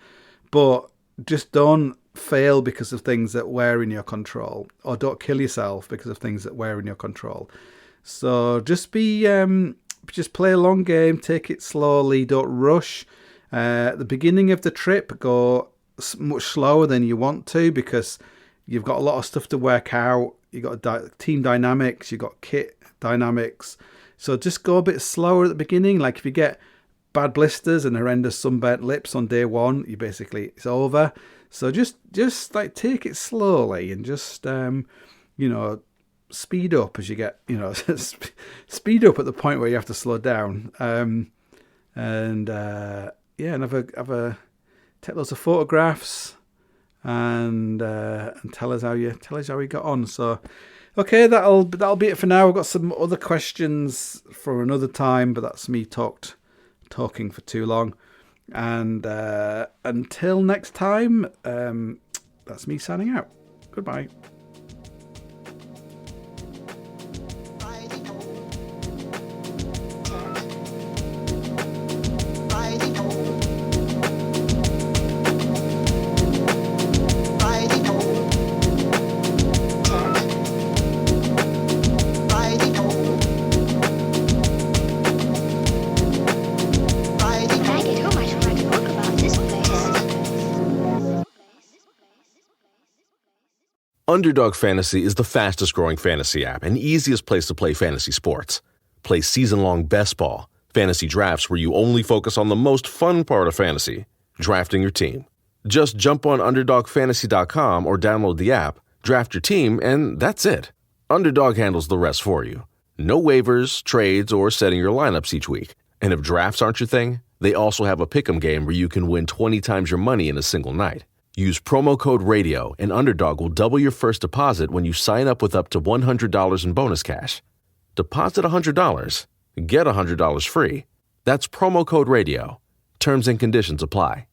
But just don't fail because of things that were in your control, or don't kill yourself because of things that were in your control. So just play a long game, take it slowly, don't rush. At the beginning of the trip, go much slower than you want to because you've got a lot of stuff to work out. You've got team dynamics, you've got kit dynamics. So just go a bit slower at the beginning. Like if you get bad blisters and horrendous sunburnt lips on day one, it's over. So just like take it slowly and just speed up as you get, speed up at the point where you have to slow down. And take lots of photographs and tell us how you got on. So. Okay, that'll be it for now. I've got some other questions for another time, but that's me talking for too long. And until next time, that's me signing out. Goodbye. Underdog Fantasy is the fastest growing fantasy app and easiest place to play fantasy sports. Play season-long best ball, fantasy drafts where you only focus on the most fun part of fantasy, drafting your team. Just jump on UnderdogFantasy.com or download the app, draft your team, and that's it. Underdog handles the rest for you. No waivers, trades, or setting your lineups each week. And if drafts aren't your thing, they also have a pick'em game where you can win 20 times your money in a single night. Use promo code RADIO, and Underdog will double your first deposit when you sign up with up to $100 in bonus cash. Deposit $100, get $100 free. That's promo code RADIO. Terms and conditions apply.